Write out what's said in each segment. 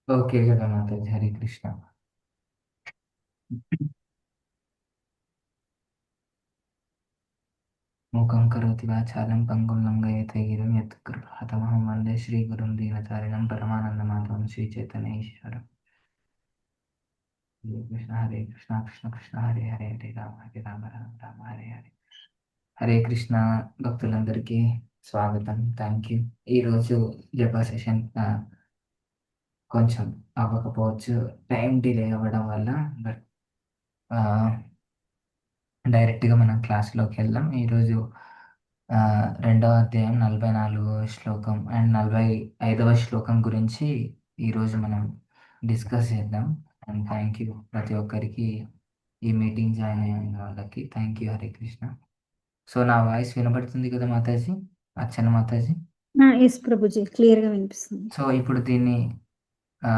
Okay కదా మాతాజీ, హరే కృష్ణ. మూకం కరోతి వాచాలం పంగుం లంఘయతే గిరిం యత్కృపాతమహం వందే శ్రీగురుం దీనతారిణం పరమానందమాధవం శ్రీ చైతన్య ఈశ్వరం. హరే కృష్ణ కృష్ణ కృష్ణ హరే హరే, హరే రామ హరే రామ రామ రామ హరే హరే. హరే కృష్ణ భక్తులందరికీ స్వాగతం. Thank you. ఈరోజు జపా సెషన్ కొంచెం అవ్వకపోవచ్చు, టైం డిలే అవ్వడం వల్ల. బట్ డైరెక్ట్గా మనం క్లాస్లోకి వెళ్దాం. ఈరోజు ఆ, రెండవ అధ్యాయం 44వ శ్లోకం అండ్ 45వ శ్లోకం గురించి ఈరోజు మనం డిస్కస్ చేద్దాం. అండ్ థ్యాంక్ యూ ప్రతి ఒక్కరికి, ఈ మీటింగ్ జాయిన్ అయిన వాళ్ళకి thank you. Hare Krishna. So నా వాయిస్ వినబడుతుంది కదా మాతాజీ, అర్చన మాతాజీ? ఎస్ ప్రభుజీ, క్లియర్ గా వినిపిస్తుంది. సో ఇప్పుడు దీన్ని ఆ,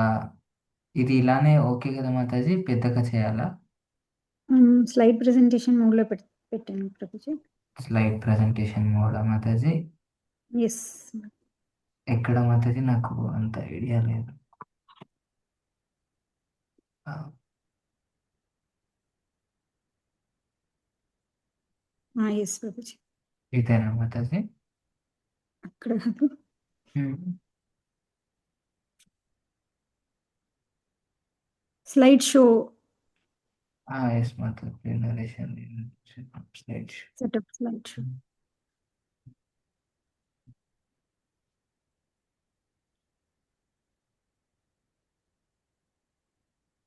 ఇది ఇలానే ఓకే కదా మాతాజీ, పెద్దగా చేయాలా? స్లైడ్ ప్రెజెంటేషన్ మోడ్ లో పెట్టాను ప్రభుజీ. స్లైడ్ ప్రజెంటేషన్ మోడా మాతాజీ? ఎస్. ఎక్కడ మాతాజీ, నాకు అంత ఐడియా లేదు. ఆ, ఎస్ ప్రభుజీ. ఇదేనా మాతాజీ? అక్కడ కాదు. హ్మ్. స్లైడ్ షో ఎస్ మాతాజీ, narration slide show. Setup, slide show.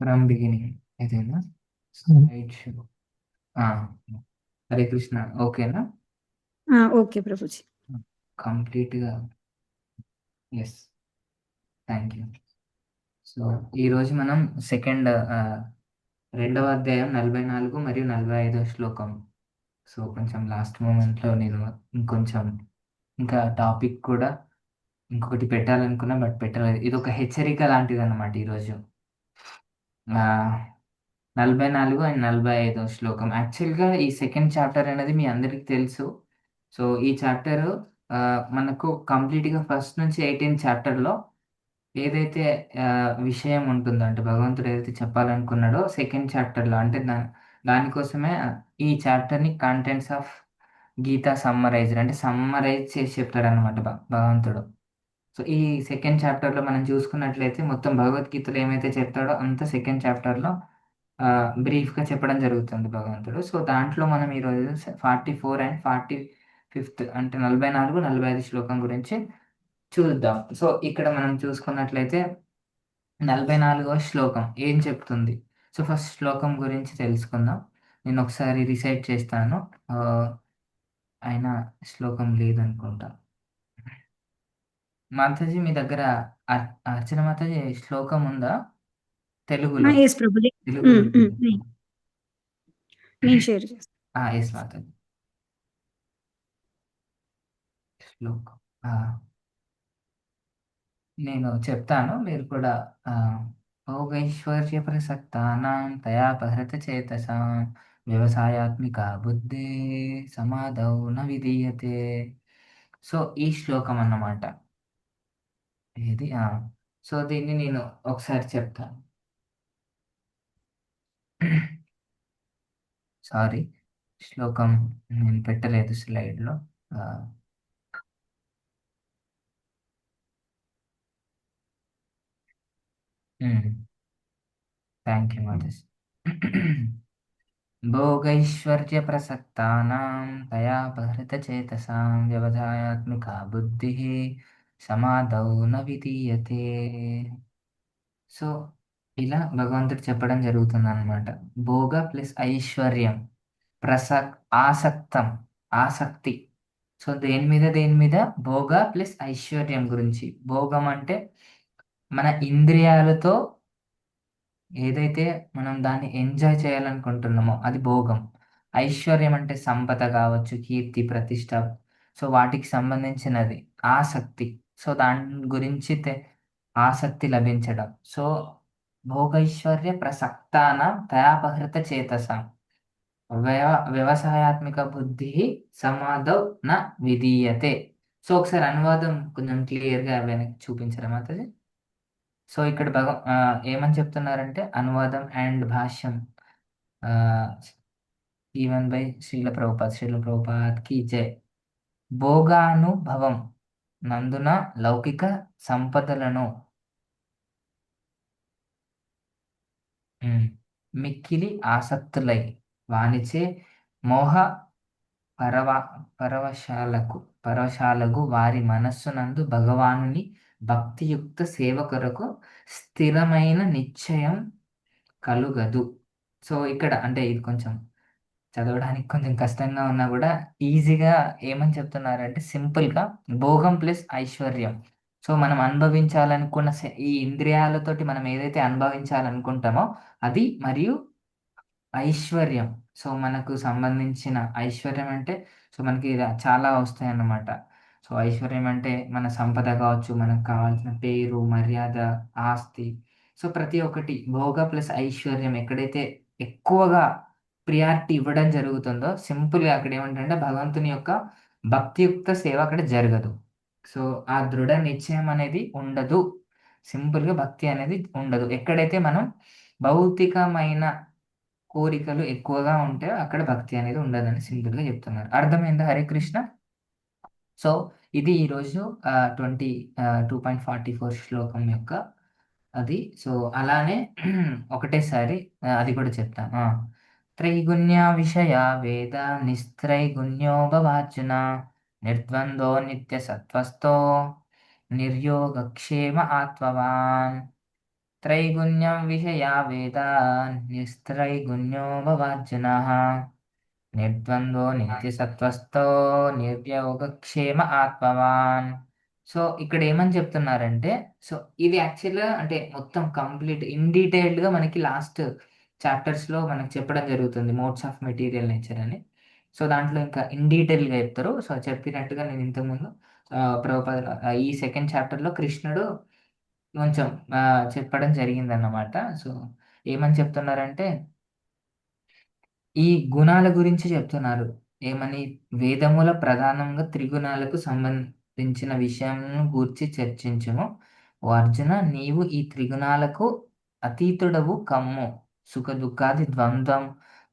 From beginning ఇదేనా స్లైడ్ షో? హరే కృష్ణ, ఓకేనా? ఓకే ప్రభుజీ. కంప్లీట్గా. Yes, thank you. సో ఈరోజు మనం సెకండ్ రెండవ అధ్యాయం 44 మరియు 45వ శ్లోకం. సో కొంచెం లాస్ట్ మూమెంట్లో నేను ఇంకొంచెం ఇంకా టాపిక్ కూడా ఇంకొకటి పెట్టాలనుకున్నా, బట్ పెట్టలేదు. ఇది ఒక హెచ్చరిక లాంటిది అన్నమాట ఈరోజు. ఆ, 44 అండ్ 45వ శ్లోకం. యాక్చువల్గా ఈ సెకండ్ చాప్టర్ అనేది మీ అందరికీ తెలుసు. సో ఈ చాప్టర్ మనకు కంప్లీట్గా ఫస్ట్ నుంచి 18 చాప్టర్లో ఏదైతే ఆ, విషయం ఉంటుందో, అంటే భగవంతుడు ఏదైతే చెప్పాలనుకున్నాడో సెకండ్ చాప్టర్లో, అంటే దానికోసమే ఈ చాప్టర్ని కంటెంట్స్ ఆఫ్ గీతా సమ్మరైజ్డ్, అంటే సమ్మరైజ్ చేసి చెప్తాడు అనమాట భగవంతుడు. సో ఈ సెకండ్ చాప్టర్లో మనం చూసుకున్నట్లయితే మొత్తం భగవద్గీతలో ఏమైతే చెప్తాడో అంత సెకండ్ చాప్టర్లో బ్రీఫ్గా చెప్పడం జరుగుతుంది భగవంతుడు. సో దాంట్లో మనం ఈరోజు 44 అండ్ 45, అంటే 44, 45 శ్లోకం గురించి చూద్దాం. సో ఇక్కడ మనం చూసుకున్నట్లయితే 44వ శ్లోకం ఏం చెప్తుంది? సో ఫస్ట్ శ్లోకం గురించి తెలుసుకుందాం. నేను ఒకసారి రిసైట్ చేస్తాను. ఆ, అయినా శ్లోకం లేదనుకుంటా. మాతాజీ మీ దగ్గర అర్చన మాతాజీ శ్లోకం ఉందా తెలుగులో? ఎస్ ప్రభుజీ. తెలుగులో నేను షేర్ చేస్తాను. ఎస్ మాతాజీ. శ్లోకం నేను చెప్తాను, మీరు కూడా ఆ, భోగైశ్వర్య ప్రసక్తానాం తయాపహృత చేతసాం వ్యవసాయాత్మిక బుద్ధి సమాధౌ న విధీయతే. సో ఈ శ్లోకం అన్నమాట ఇది. సో దీన్ని నేను ఒకసారి చెప్తాను. సారీ, శ్లోకం నేను పెట్టలేదు స్లైడ్లో. Thank you మాధస్. భోగైశ్వర్యప్రసక్తానాం తయాపహృతచేతసాం వ్యవసాయాత్మికా బుద్ధిః సమాధౌ న విధీయతే. సో ఇలా భగవంతుడు చెప్పడం జరుగుతుంది అనమాట. భోగ ప్లస్ ఐశ్వర్యం, ప్రసక్ ఆసక్తం, ఆసక్తి. సో దేని మీద భోగ ప్లస్ ఐశ్వర్యం గురించి. భోగం అంటే మన ఇంద్రియాలతో ఏదైతే మనం దాన్ని ఎంజాయ్ చేయాలనుకుంటున్నామో అది భోగం. ఐశ్వర్యం అంటే సంపద కావచ్చు, కీర్తి ప్రతిష్ట, సో వాటికి సంబంధించినది. ఆసక్తి, సో దాని గురించి ఆసక్తి లభించడం. సో భోగైశ్వర్య ప్రసక్తాన తయాపహృత చేతసాం వ్యవసాయాత్మిక బుద్ధి సమాధౌ న విధీయతే. సో ఒకసారి అనువాదం కొంచెం క్లియర్గా వెనక్కి చూపించడం అవుతుంది. సో ఇక్కడ ఏమని చెప్తున్నారంటే అనువాదం and Bhashyam even by Srila Prabhupad కి జై. భోగానుభవం నందున లౌకిక సంపదలను ఉమ్, మిక్కిలి ఆసక్తులై వానిచే మోహ పరవ పరవశాలకు పరవశాలకు వారి మనస్సునందు భగవానుని భక్తియుక్త సేవ కొరకు స్థిరమైన నిశ్చయం కలుగదు. సో ఇక్కడ అంటే ఇది కొంచెం చదవడానికి కొంచెం కష్టంగా ఉన్నా కూడా ఈజీగా ఏమని చెప్తున్నారంటే సింపుల్గా భోగం ప్లస్ ఐశ్వర్యం. సో మనం అనుభవించాలనుకున్న ఈ ఇంద్రియాలతోటి మనం ఏదైతే అనుభవించాలనుకుంటామో అది, మరియు ఐశ్వర్యం. సో మనకు సంబంధించిన ఐశ్వర్యం అంటే సో మనకి చాలా వస్తాయి అన్నమాట. సో ఐశ్వర్యం అంటే మన సంపద కావచ్చు, మనకు కావాల్సిన పేరు, మర్యాద, ఆస్తి. సో ప్రతి ఒక్కటి భోగ ప్లస్ ఐశ్వర్యం ఎక్కడైతే ఎక్కువగా ప్రియారిటీ ఇవ్వడం జరుగుతుందో సింపుల్గా అక్కడ ఏమంటే భగవంతుని యొక్క భక్తియుక్త సేవ అక్కడ జరగదు. సో ఆ దృఢ నిశ్చయం అనేది ఉండదు. సింపుల్గా భక్తి అనేది ఉండదు ఎక్కడైతే మనం భౌతికమైన కోరికలు ఎక్కువగా ఉంటే అక్కడ భక్తి అనేది ఉండదని సింపుల్గా చెప్తున్నారు. అర్థమైందా? హరే కృష్ణ. సో ఇది ఈరోజు 2.44 శ్లోకం యొక్క అది. సో అలానే ఒకటేసారి అది కూడా చెప్తాను. త్రైగుణ్య విషయ వేద నిస్త్రైగుణ్యో భవార్జున నిర్ద్వందో నిత్య సత్వస్థో నిర్యోగక్షేమ ఆత్మవాన్. త్రైగుణ్యం విషయా వేద నిస్త్రైగుణ్యో భవార్జునః నిర్ద్వంద్వో నిత్యసత్వస్థో నిర్వ్యోగక్షేమ ఆత్మవాన్. సో ఇక్కడ ఏమని చెప్తున్నారంటే సో ఇది యాక్చువల్గా అంటే మొత్తం కంప్లీట్ ఇన్ డీటెయిల్డ్గా మనకి లాస్ట్ చాప్టర్స్లో మనకి చెప్పడం జరుగుతుంది, మోడ్స్ ఆఫ్ మెటీరియల్ నేచర్ అని. సో దాంట్లో ఇంకా ఇన్ డీటెయిల్గా చెప్తారు. సో చెప్పినట్టుగా నేను ఇంతకుముందు ప్రభుపాద ఈ సెకండ్ చాప్టర్లో కృష్ణుడు కొంచెం చెప్పడం జరిగిందన్నమాట. సో ఏమని చెప్తున్నారంటే ఈ గుణాల గురించి చెప్తున్నారు. ఏమని? వేదముల ప్రధానంగా త్రిగుణాలకు సంబంధించిన విషయంను గూర్చి చర్చించుము. ఓ అర్జున, నీవు ఈ త్రిగుణాలకు అతీతుడవు కమ్ము. సుఖ దుఃఖాది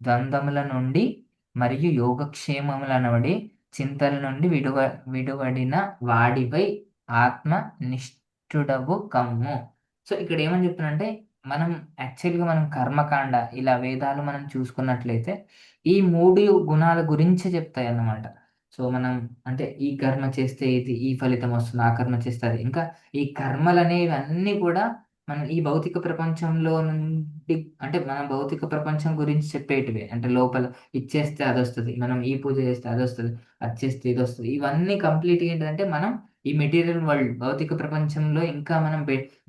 ద్వంద్వముల నుండి మరియు యోగక్షేమముల నుండి చింతల నుండి విడువడిన వాడిపై ఆత్మ నిష్ఠుడవు కమ్ము. సో ఇక్కడ ఏమని చెప్తున్నారంటే మనం యాక్చువల్గా మనం కర్మకాండ ఇలా వేదాలు మనం చూసుకున్నట్లయితే ఈ 3 గుణాల గురించి చెప్తాయి అన్నమాట. సో మనం అంటే ఈ కర్మ చేస్తే ఇది ఈ ఫలితం వస్తుంది, ఆ కర్మ చేస్తే అది. ఇంకా ఈ కర్మలు అనేవి అన్నీ కూడా మనం ఈ భౌతిక ప్రపంచంలో నుండి అంటే మన భౌతిక ప్రపంచం గురించి చెప్పేటివే. అంటే లోపల ఇచ్చేస్తే అది వస్తుంది, మనం ఈ పూజ చేస్తే అది వస్తుంది, అది చేస్తే ఇది వస్తుంది. ఇవన్నీ కంప్లీట్ ఏంటంటే మనం ఈ మెటీరియల్ వరల్డ్ భౌతిక ప్రపంచంలో ఇంకా మనం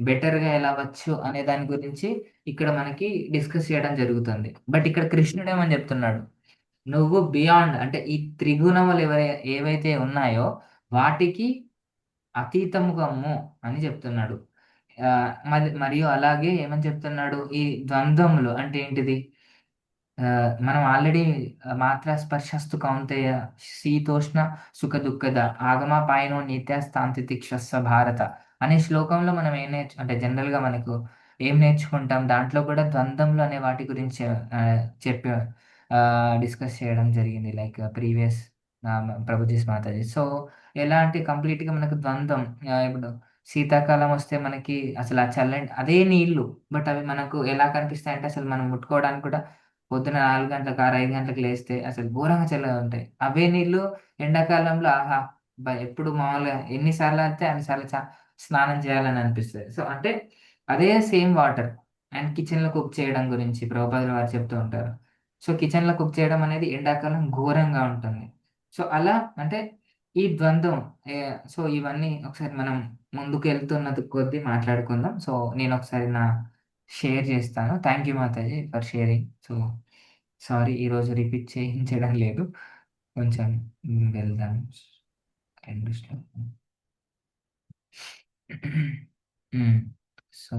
బెటర్గా ఎలా వచ్చు అనే దాని గురించి ఇక్కడ మనకి డిస్కస్ చేయడం జరుగుతుంది. బట్ ఇక్కడ కృష్ణుడు ఏమని చెప్తున్నాడు, నువ్వు బియాండ్ అంటే ఈ త్రిగుణములు ఏవైతే ఉన్నాయో వాటికి అతీతముగము అని చెప్తున్నాడు. మరియు అలాగే ఏమని చెప్తున్నాడు, ఈ ద్వంద్వములు అంటే ఏంటిది? మనం ఆల్రెడీ మాత్ర స్పర్శస్తు కౌంతేయ శీతోష్ణ సుఖ దుఃఖద ఆగమపాయనో నిత్యస్థాంతి తిక్షస్వ భారత అనే శ్లోకంలో మనం ఏం అంటే జనరల్గా మనకు ఏం నేర్చుకుంటాం, దాంట్లో కూడా ద్వంద్వములు అనే వాటి గురించి చెప్పి డిస్కస్ చేయడం జరిగింది, like previous prabhujis Mataji. So ఎలాంటి కంప్లీట్గా మనకు ద్వంద్వం ఇప్పుడు శీతాకాలం వస్తే మనకి అసలు ఆ చల్లని అదే నీళ్లు, బట్ అవి మనకు ఎలా కనిపిస్తాయి అంటే అసలు మనం ముట్టుకోవడానికి కూడా పొద్దున 4 గంటలకు 5 గంటలకు లేస్తే అసలు ఘోరంగా చల్లగా ఉంటాయి. అవే నీళ్ళు ఎండాకాలంలో ఆహా ఎప్పుడు మామూలుగా ఎన్నిసార్లు అయితే అన్నిసార్లు స్నానం చేయాలని అనిపిస్తుంది. సో అంటే అదే సేమ్ వాటర్. అండ్ కిచెన్లో కుక్ చేయడం గురించి ప్రభుపాదులు వారు చెప్తూ ఉంటారు. సో కిచెన్లో కుక్ చేయడం అనేది ఎండాకాలం ఘోరంగా ఉంటుంది. సో అలా అంటే ఈ ద్వంద్వం సో ఇవన్నీ ఒకసారి మనం ముందుకు వెళ్తున్నది కొద్దీ మాట్లాడుకుందాం. సో నేను ఒకసారి షేర్ చేస్తాను. Thank you Mataji for sharing. So sorry ఈరోజు రిపీట్ చేయించడం లేదు, కొంచెం వెళ్దాం. రెండు శ్లోకం. సో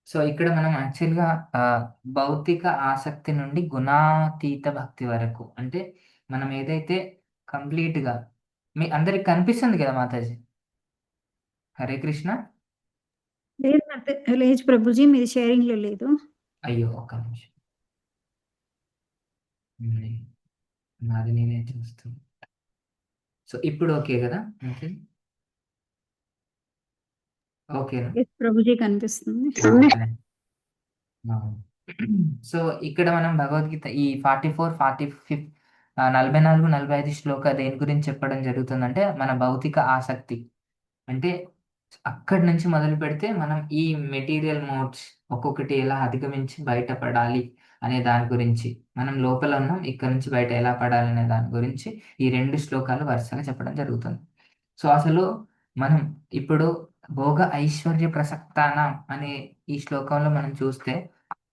సో ఇక్కడ మనం యాక్చువల్గా భౌతిక ఆసక్తి నుండి గుణాతీత భక్తి వరకు అంటే మనం ఏదైతే కంప్లీట్గా మీ అందరికి కనిపిస్తుంది కదా మాతాజీ, హరే కృష్ణ. లేదు లేదు ప్రభుజీ, మీది షేరింగ్‌లో లేదు. అయ్యో! ఒక్క నిమిషం. హ్మ్. నాది నేనే చూస్తున్నా. సో, ఇప్పుడు ఓకే గదా! ఓకే. ఓకేనా? యెస్ ప్రభుజీ కనిపిస్తుంది. ఆ! అవును. సో, ఇక్కడ మనం భగవద్గీత ఈ 44, 45 44, 45 శ్లోక దేని గురించి చెప్పడం జరుగుతుందంటే, మన భౌతిక ఆసక్తి. అంటే అక్కడి నుంచి మొదలుపెడితే మనం ఈ మెటీరియల్ మోడ్స్ ఒక్కొక్కటి ఎలా అధిగమించి బయటపడాలి అనే దాని గురించి, మనం లోపల ఉన్నాం, ఇక్కడ నుంచి బయట ఎలా పడాలనే దాని గురించి ఈ 2 శ్లోకాలు వరుసగా చెప్పడం జరుగుతుంది. సో, అసలు మనం ఇప్పుడు భోగ ఐశ్వర్య ప్రసక్తానాం అనే ఈ శ్లోకంలో మనం చూస్తే,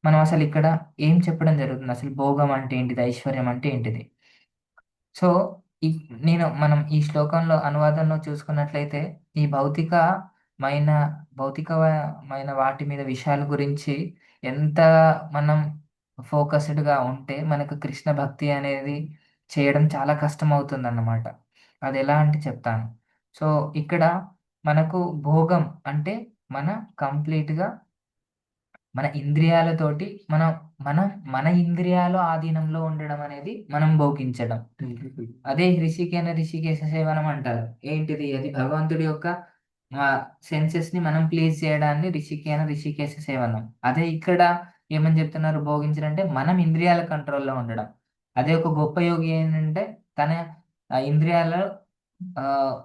మనం అసలు ఇక్కడ ఏం చెప్పడం జరుగుతుంది? అసలు భోగం అంటే ఏంటిది? ఐశ్వర్యం అంటే ఏంటిది? సో, ఈ మనం ఈ శ్లోకంలో అనువాదంలో చూసుకున్నట్లయితే, ఈ మైన భౌతికమైన వాటి మీద విషయాల గురించి ఎంత మనం ఫోకస్డ్‌గా ఉంటే, మనకు కృష్ణ భక్తి అనేది చేయడం చాలా కష్టమవుతుందన్నమాట. అదెలా అంటే చెప్తాను. సో, ఇక్కడ మనకు భోగం అంటే మన కంప్లీట్‌గా మన ఇంద్రియాలతోటి మనం మనం మన ఇంద్రియాలు ఆధీనంలో ఉండడం అనేది మనం భోగించడం. అదే ఋషికేన సేవనం అంటారు. ఏంటిది? అది భగవంతుడి యొక్క సెన్సెస్‌ని మనం ప్లీజ్ చేయడాన్ని ఋషికేశ సేవనం. అదే ఇక్కడ ఏమని చెప్తున్నారు భోగించడం అంటే మనం ఇంద్రియాల కంట్రోల్‌లో ఉండడం. అదే ఒక గొప్ప యోగి ఏంటంటే తన ఇంద్రియాలు ఆహ్,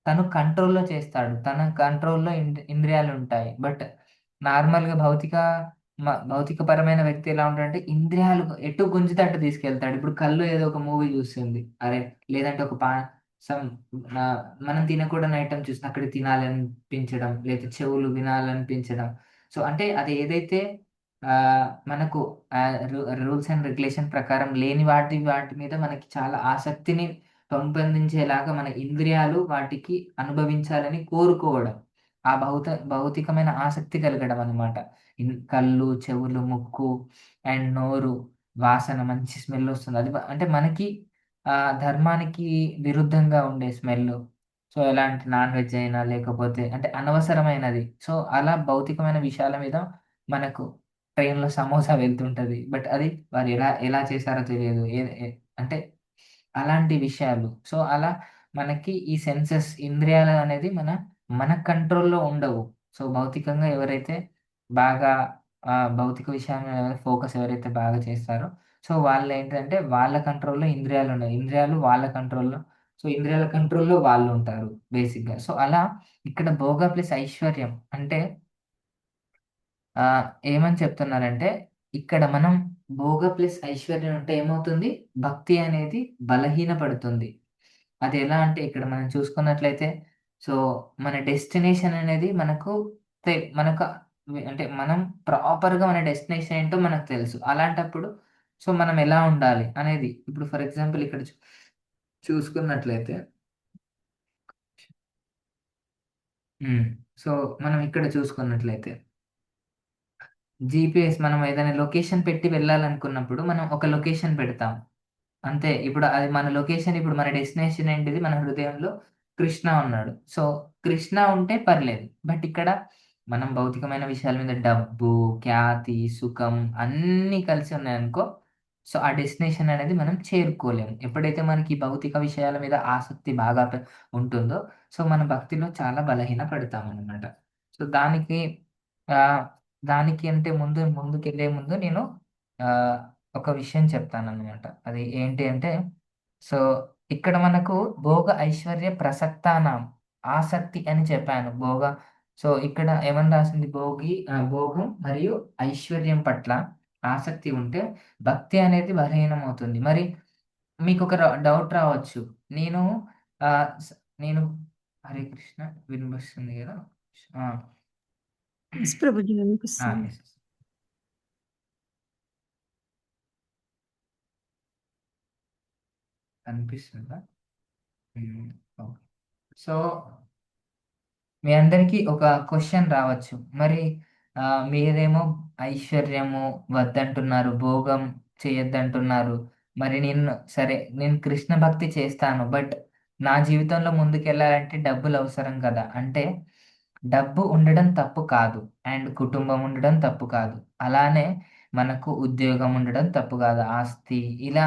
తను కంట్రోల్‌లో చేస్తాడు. తన కంట్రోల్‌లో ఇంద్రియాలుంటాయి. బట్ నార్మల్‌గా భౌతికపరమైన వ్యక్తి ఎలా ఉంటాడంటే, ఇంద్రియాలు ఎటు గుంజితే అటు తీసుకెళ్తాడు. ఇప్పుడు కళ్ళు ఏదో ఒక మూవీ చూస్తుంది. అరే! లేదంటే ఒక సమ్ మనం తినకూడని ఐటెమ్ చూసినా అక్కడ తినాలనిపించడం, లేతే చెవులు వినాలనిపించడం. సో, అంటే అది ఏదైతే మనకు రూల్స్ అండ్ రెగ్యులేషన్ ప్రకారం లేని వాటి మీద మనకి చాలా ఆసక్తిని పెంపొందించేలాగా మన ఇంద్రియాలు వాటికి అనుభవించాలని కోరుకోవడం. ఆ భౌతికమైన ఆసక్తి కలగడం అన్నమాట. కళ్ళు, చెవులు, ముక్కు అండ్ నోరు, వాసన మంచి స్మెల్ వస్తుంది. అది అంటే మనకి ధర్మానికి విరుద్ధంగా ఉండే స్మెల్లు. సో, ఎలాంటి నాన్ వెజ్ అయినా లేకపోతే అంటే అనవసరమైనది. సో, అలా భౌతికమైన విషయాల మీద మనకు ట్రైన్‌లో సమోసా వెళ్తుంటది. బట్ అది వారు ఎలా ఎలా చేశారో తెలియదు. ఏ ఏ అంటే అలాంటి విషయాలు. సో, అలా మనకి ఈ సెన్సెస్ ఇంద్రియాలు అనేది మన కంట్రోల్‌లో ఉండవు. సో, భౌతికంగా ఎవరైతే బాగా భౌతిక విషయాల మీద ఫోకస్ ఎవరైతే బాగా చేస్తారో, సో, వాళ్ళేంటంటే వాళ్ళ కంట్రోల్‌లో ఇంద్రియాలున్నాయి. ఇంద్రియాలు వాళ్ళ కంట్రోల్‌లో, సో, ఇంద్రియాల కంట్రోల్‌లో వాళ్ళుంటారు బేసిక్‌గా. సో, అలా ఇక్కడ భోగ ప్లస్ ఐశ్వర్యం అంటే ఏమని చెప్తున్నారంటే, ఇక్కడ మనం భోగ ప్లస్ ఐశ్వర్యం ఉంటే ఏమవుతుంది? భక్తి అనేది బలహీనపడుతుంది. అది ఎలా అంటే ఇక్కడ మనం చూసుకున్నట్లయితే, సో, మన డెస్టినేషన్ అనేది మనకు అంటే మనం ప్రాపర్‌గా మన డెస్టినేషన్ ఏంటో మనకు తెలుసు. అలాంటప్పుడు సో, మనం ఎలా ఉండాలి అనేది ఇప్పుడు ఫర్ ఎగ్జాంపుల్ ఇక్కడ చూసుకున్నట్లయితే హ్మ్. సో, మనం ఇక్కడ చూసుకున్నట్లయితే జీపీఎస్ మనం ఏదైనా లొకేషన్ పెట్టి వెళ్ళాలనుకున్నప్పుడు మనం ఒక లొకేషన్ పెడతాం. అంతే. ఇప్పుడు అది మన లొకేషన్ ఇప్పుడు మన డెస్టినేషన్ ఏంటిది? మన హృదయంలో కృష్ణ ఉన్నాడు. సో, కృష్ణ ఉంటే పర్లేదు. బట్ ఇక్కడ మనం భౌతికమైన విషయాల మీద డబ్బు, ఖ్యాతి, సుఖం అన్నీ కలిసి ఉన్నాయనుకో, సో, ఆ డెస్టినేషన్ అనేది మనం చేరుకోలేము. ఎప్పుడైతే మనకి ఈ భౌతిక విషయాల మీద ఆసక్తి బాగా ఉంటుందో, సో, మన భక్తిలో చాలా బలహీన పడతామనమాట. సో, ఆహ్, దానికి అంటే ముందుకెళ్ళే ముందు నేను ఆహ్ ఒక విషయం చెప్తాననమాట. అది ఏంటి అంటే, సో, ఇక్కడ మనకు భోగ ఐశ్వర్య ప్రసక్తానాం ఆసక్తి అని చెప్పాను. సో, ఇక్కడ ఏమని రాసింది భోగం మరియు ఐశ్వర్యం పట్ల ఆసక్తి ఉంటే భక్తి అనేది బలహీనమవుతుంది. మరి మీకొక డౌట్ రావచ్చు. నేను ఆహ్, స్ నేను హరే కృష్ణ వినిపిస్తుంది గదా! ఆ! యెస్ ప్రభుజీ ఆ! వినిపిస్తుంది. యెస్. కనిపిస్తుందా? హ్మ్. ఓకే. సో మీ అందరికీ ఒక క్వెషన్ రావచ్చు. మరి మీరేమో ఐశ్వర్యము వద్దంటున్నారు, భోగం చేయొద్దంటున్నారు. మరి నేను కృష్ణ భక్తి చేస్తాను. బట్ నా జీవితంలో ముందుకెళ్ళాలంటే డబ్బులు అవసరం కదా! అంటే డబ్బు ఉండడం తప్పు కాదు. అండ్ కుటుంబం ఉండడం తప్పు కాదు. అలానే మనకు ఉద్యోగం ఉండడం తప్పు కాదు. ఆస్తి ఇలా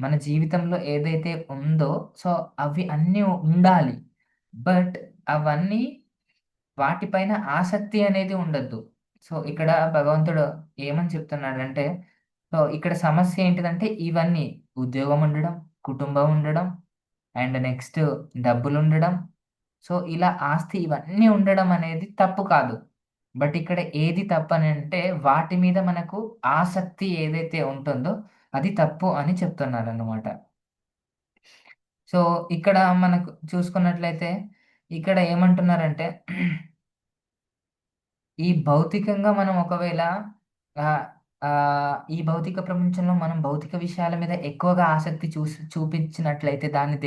మన జీవితంలో ఏదైతే ఉందో సో అవి అన్నీ ఉండాలి. బట్ అవన్నీ వాటిపైన ఆసక్తి అనేది ఉండద్దు. సో ఇక్కడ భగవంతుడు ఏమని చెప్తున్నాడంటే సో ఇక్కడ సమస్య ఏంటిదంటే ఇవన్నీ ఉద్యోగం ఉండడం, కుటుంబం ఉండడం అండ్ నెక్స్ట్ డబ్బులుండడం. సో ఇలా ఆస్తి ఇవన్నీ ఉండడం అనేది తప్పు కాదు. బట్ ఇక్కడ ఏది తప్పని అంటే వాటి మీద మనకు ఆసక్తి ఏదైతే ఉంటుందో అది తప్పు అని చెప్తున్నారన్నమాట. సో ఇక్కడ మనకు చూసుకున్నట్లయితే ఇక్కడ ఏమంటున్నారంటే ఈ భౌతికంగా మనం ఒకవేళ ఆహ్, ఈ భౌతిక ప్రపంచంలో మనం భౌతిక విషయాల మీద ఎక్కువగా ఆసక్తి చూపించినట్లయితే దాన్ని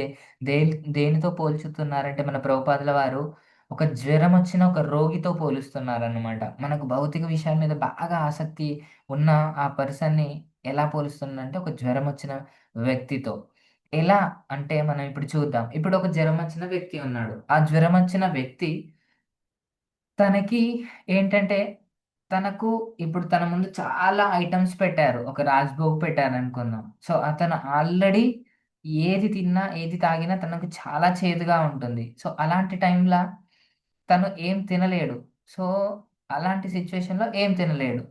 దే దేనితో పోల్చుతున్నారంటే మన ప్రభుపాదుల వారు ఒక జ్వరం వచ్చిన ఒక రోగితో పోలుస్తున్నారనమాట. మనకు భౌతిక విషయాల మీద బాగా ఆసక్తి ఉన్న ఆ పర్సన్‌ని ఎలా పోలుస్తున్నారంటే ఒక జ్వరం వచ్చిన వ్యక్తితో. ఎలా అంటే మనం ఇప్పుడు చూద్దాం. ఇప్పుడు ఒక జ్వరం వచ్చిన వ్యక్తి ఉన్నాడు. ఆ జ్వరం వచ్చిన వ్యక్తి తనకి ఏంటంటే, తనకు ఇప్పుడు తన ముందు చాలా ఐటెమ్స్ పెట్టారు. ఒక రాజ్‌భోగ్ పెట్టారనుకుందాం. సో, అతను ఆల్రెడీ ఏది తిన్నా, ఏది తాగినా తనకు చాలా చేదుగా ఉంటుంది. సో, అలాంటి టైంల తను ఏం తినలేడు. సో, అలాంటి సిట్యుయేషన్‌లో ఏం తినలేడు.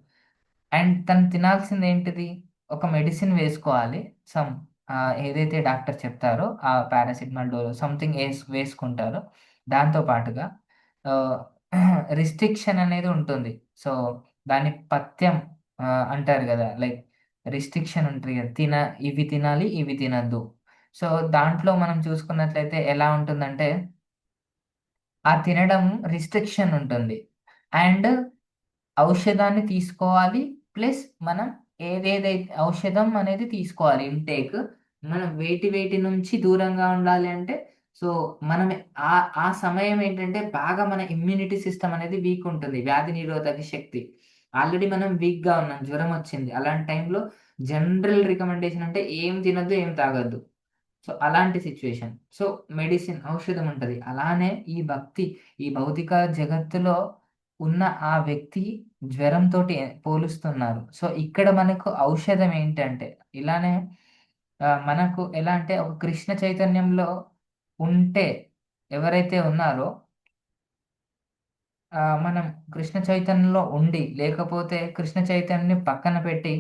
అండ్ తను తినాల్సిందేంటిది? ఒక మెడిసిన్ వేసుకోవాలి. సమ్ ఏదైతే డాక్టర్ చెప్తారో ఆ పారాసిటమాల్ డోలో సంథింగ్ వేసుకుంటారు. దాంతో పాటుగా ఆహ్, రిస్ట్రిక్షన్ అనేది ఉంటుంది. సో, దాన్ని పథ్యం అంటారు గదా! లైక్ రిస్ట్రిక్షన్ ఉంటది గదా! ఇవి తినాలి, ఇవి తినొద్దు. సో, దాంట్లో మనం చూసుకున్నట్లయితే ఎలా ఉంటుందంటే ఆ తినడం రిస్ట్రిక్షన్ ఉంటుంది. అండ్ ఔషధాన్ని తీసుకోవాలి. ప్లస్ మనం ఔషధం అనేది తీసుకోవాలి ఇన్‌టేక్. మనం వేటి నుంచి దూరంగా ఉండాలి అంటే, సో, మనం ఆ సమయం ఏంటంటే బాగా మన ఇమ్యూనిటీ సిస్టమ్ అనేది వీక్ ఉంటుంది. వ్యాధి నిరోధక శక్తి. ఆల్రెడీ మనం వీక్‌గా ఉన్నాం. జ్వరం వచ్చింది. అలాంటి టైంలో జనరల్ రికమెండేషన్ అంటే ఏం తినొద్దు, ఏం తాగొద్దు. సో, అలాంటి సిట్యుయేషన్. సో, ఔషధం ఉంటది. అలానే ఈ భౌతిక జగత్తులో ఉన్న ఆ వ్యక్తి జ్వరంతోటి పోలుస్తున్నారు. సో, ఇక్కడ మనకు ఔషధం ఏంటంటే, ఇలానే మనకు ఎలా అంటే ఒక కృష్ణ చైతన్యంలో ఉంటే ఎవరైతే ఉన్నారో మనం కృష్ణ చైతన్యంలో ఉండి, లేకపోతే కృష్ణ చైతన్యాన్ని పక్కన పెట్టి,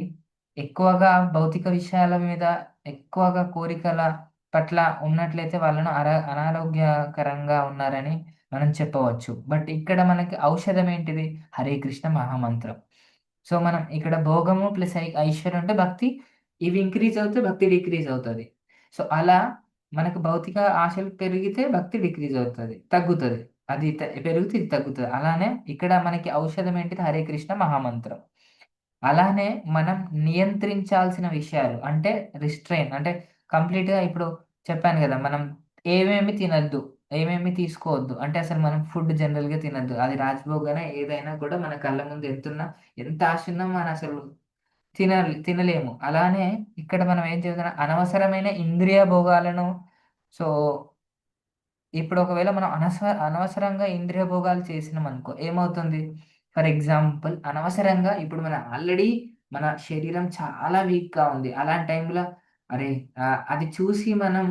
ఎక్కువగా భౌతిక విషయాల మీద ఎక్కువగా కోరికల పట్ల ఉన్నట్లయితే వాళ్ళను అనారోగ్యకరంగా ఉన్నారని మనం చెప్పవచ్చు. బట్ ఇక్కడ మనకి ఔషధం ఏంటిది? హరే కృష్ణ మహామంత్రం. సో, మనం ఇక్కడ భోగము ప్లస్ ఐశ్వర్యం అంటే భక్తి ఇవి ఇంక్రీజ్ అవుతే భక్తి డిక్రీజ్ అవుతది. సో, అలా మనకు భౌతిక ఆశలు పెరిగితే భక్తి డిక్రీజ్ అవుతది. తగ్గుతది. అది పెరిగితే ఇది తగ్గుతది. అలానే ఇక్కడ మనకి ఔషధం ఏంటిది? హరే కృష్ణ మహామంత్రం. అలానే మనం నియంత్రించాల్సిన విషయాలు అంటే అంటే కంప్లీట్‌గా ఇప్పుడు చెప్పాను గదా! మనం ఏమేమి తినొద్దు, ఏమేమి తీసుకోవద్దు. అంటే అసలు మనం ఫుడ్ జనరల్‌గా తినొద్దు. అది రాజభోగ్ అయినా ఏదైనా కూడా మన కళ్ళ ముందు ఎంత ఆశ ఉన్నా మనం అసలు తినలేము. అలానే ఇక్కడ మనం ఏం చేస్తున్నాం అనవసరమైన ఇంద్రియ భోగాలను సో ఇప్పుడు ఒకవేళ మనం అనవసరంగా ఇంద్రియ భోగాలు చేసినామనుకో ఏమవుతుంది? ఫర్ ఎగ్జాంపుల్ అనవసరంగా ఇప్పుడు ఆల్రెడీ మన శరీరం చాలా వీక్‌గా ఉంది. అలాంటి టైంలో అరే! అది చూసి మనం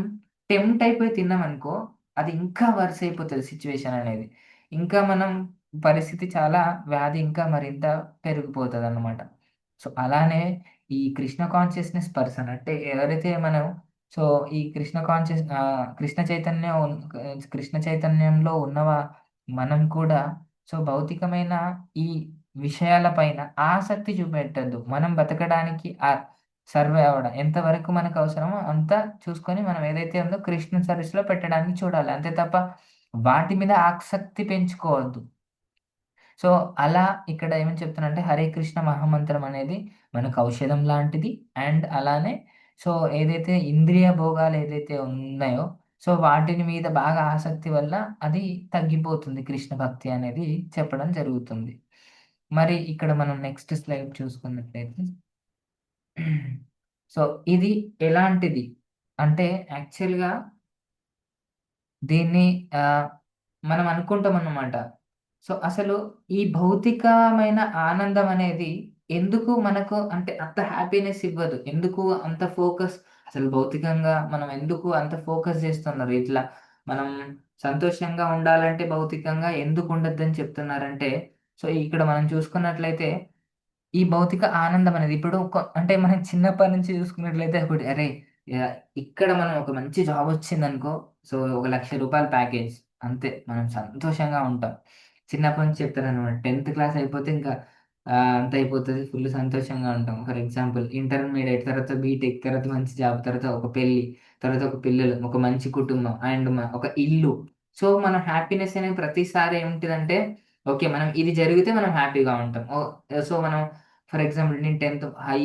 టెంప్ట్ అయిపోయి తిన్నామనుకో, అది ఇంకా వర్స్ అయిపోతది సిట్యుయేషన్ అనేది. ఇంకా మనం పరిస్థితి చాలా వ్యాధి ఇంకా మరింత పెరిగిపోతదనమాట. సో, అలానే ఈ కృష్ణ కాన్షియస్‌నెస్ పర్సన్ అంటే ఎవరైతే మనం సో, ఈ కృష్ణ చైతన్యంలో మనం కూడా సో, భౌతికమైన ఈ విషయాల పైన ఆసక్తి చూపెట్టొద్దు. మనం బతకడానికి సర్వే అవ్వడం ఎంతవరకు మనకు అవసరమో అంత చూసుకొని మనం ఏదైతే ఉందో కృష్ణ సర్వీస్‌లో పెట్టడానికి చూడాలి. అంతే తప్ప వాటి మీద ఆసక్తి పెంచుకోవద్దు. సో, అలా ఇక్కడ ఏమని చెప్తున్నానంటే, హరే కృష్ణ మహామంత్రం అనేది మనకు ఔషధం లాంటిది. అండ్ అలానే సో, ఏదైతే ఇంద్రియ భోగాలు ఏదైతే ఉన్నాయో, సో, వాటిని మీద బాగా ఆసక్తి వల్ల అది తగ్గిపోతుంది కృష్ణ భక్తి అనేది చెప్పడం జరుగుతుంది. మరి ఇక్కడ మనం నెక్స్ట్ స్లైడ్ చూసుకున్నట్లయితే సో, ఇది ఎలాంటిది? అంటే యాక్చువల్‌గా దీన్ని మనం అనుకుంటామన్నమాట. సో అసలు ఈ భౌతికమైన ఆనందం అనేది ఎందుకు మనకు అంటే అంత హ్యాపీనెస్ ఇవ్వదు, ఎందుకు అంత ఫోకస్, అసలు భౌతికంగా మనం ఎందుకు అంత ఫోకస్ చేస్తున్నారు ఇట్లా. మనం సంతోషంగా ఉండాలంటే భౌతికంగా ఎందుకు ఉండొద్దని చెప్తున్నారంటే, సో ఇక్కడ మనం చూసుకున్నట్లయితే ఈ భౌతిక ఆనందం అనేది ఇప్పుడు అంటే మనం చిన్నప్పటి నుంచి చూసుకున్నట్లయితే ఒకటి అరే, యా- ఇక్కడ మనం ఒక మంచి జాబ్ వచ్చింది అనుకో, సో 1,00,000 రూపాయల ప్యాకేజ్, అంతే మనం సంతోషంగా ఉంటాం. చిన్నప్పటి నుంచి చెప్తారు అనమాట, 10th క్లాస్ అయిపోతే ఇంకా అంత అయిపోతుంది, ఫుల్ సంతోషంగా ఉంటాం. ఫర్ ఎగ్జాంపుల్ ఇంటర్మీడియట్ తర్వాత బీటెక్ తర్వాత మంచి జాబ్ తర్వాత ఒక పెళ్ళి తర్వాత ఒక పిల్లలు ఒక మంచి కుటుంబం అండ్ ఒక ఇల్లు. సో మన హ్యాపీనెస్ అనేది ప్రతిసారి ఏముంటుందంటే ఓకే మనం ఇది జరిగితే మనం హ్యాపీగా ఉంటాం. సో మనం ఫర్ ఎగ్జాంపుల్ నేను 10th హై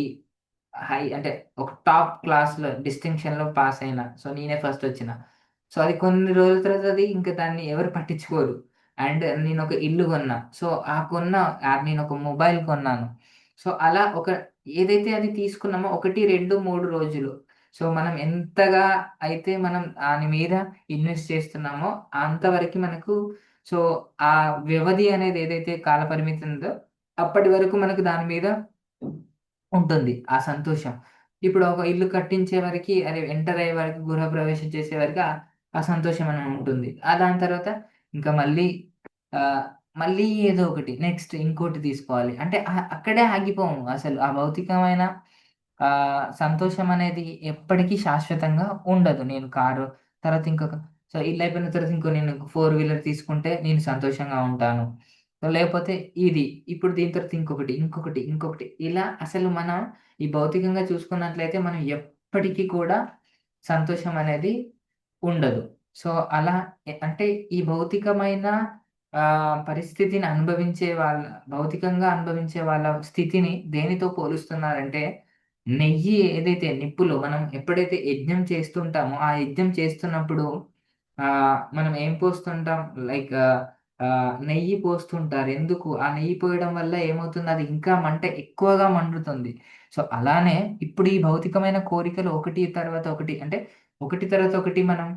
హై అంటే ఒక టాప్ క్లాస్లో డిస్టింక్షన్లో పాస్ అయినా, సో నేనే ఫస్ట్ వచ్చిన, సో అది కొన్ని రోజుల తర్వాత అది ఇంకా దాన్ని ఎవరు పట్టించుకోరు. అండ్ నేను ఒక ఇల్లు కొన్నా, సో ఆ కొన్న నేను ఒక మొబైల్ కొన్నాను. సో అలా ఒక ఏదైతే అది తీసుకున్నామో 1, 2, 3 రోజులు, సో మనం ఎంతగా అయితే మనం దాని మీద ఇన్వెస్ట్ చేస్తున్నామో అంతవరకు మనకు, సో ఆ వ్యవధి అనేది ఏదైతే కాల పరిమితి ఉందో అప్పటి వరకు మనకు దాని మీద ఉంటుంది ఆ సంతోషం. ఇప్పుడు ఒక ఇల్లు కట్టించే వరకు అది ఎంటర్ అయ్యే వరకు గృహప్రవేశం చేసే వరకు ఆ సంతోషం అని ఉంటుంది. దాని తర్వాత ఇంకా మళ్ళీ ఆ, మళ్ళీ ఏదో ఒకటి నెక్స్ట్ ఇంకోటి తీసుకోవాలి అంటే అక్కడే ఆగిపోము. అసలు ఆ భౌతికమైన ఆ సంతోషం అనేది ఎప్పటికీ శాశ్వతంగా ఉండదు. నేను కారు తర్వాత ఇంకొక, సో ఇల్లు అయిపోయిన తర్వాత ఇంకో నేను 4 వీలర్ తీసుకుంటే నేను సంతోషంగా ఉంటాను. సో లేకపోతే ఇది ఇప్పుడు దీని తర్వాత ఇంకొకటి ఇంకొకటి ఇంకొకటి ఇలా అసలు మనం ఈ భౌతికంగా చూసుకున్నట్లయితే మనం ఎప్పటికీ కూడా సంతోషం అనేది ఉండదు. సో అలా అంటే ఈ భౌతికమైన పరిస్థితిని అనుభవించే వాళ్ళ, భౌతికంగా అనుభవించే వాళ్ళ స్థితిని దేనితో పోలుస్తున్నారంటే, నెయ్యి ఏదైతే నిప్పులో మనం ఎప్పుడైతే యజ్ఞం చేస్తుంటామో ఆ యజ్ఞం చేస్తున్నప్పుడు ఆ మనం ఏం పోస్తుంటాం, లైక్ నెయ్యి పోస్తుంటారు. ఎందుకు ఆ నెయ్యి పోయడం వల్ల ఏమవుతుంది, అది ఇంకా మంట ఎక్కువగా మండుతుంది. సో అలానే ఇప్పుడు ఈ భౌతికమైన కోరికలు ఒకటి తర్వాత ఒకటి అంటే ఒకటి తర్వాత ఒకటి మనం,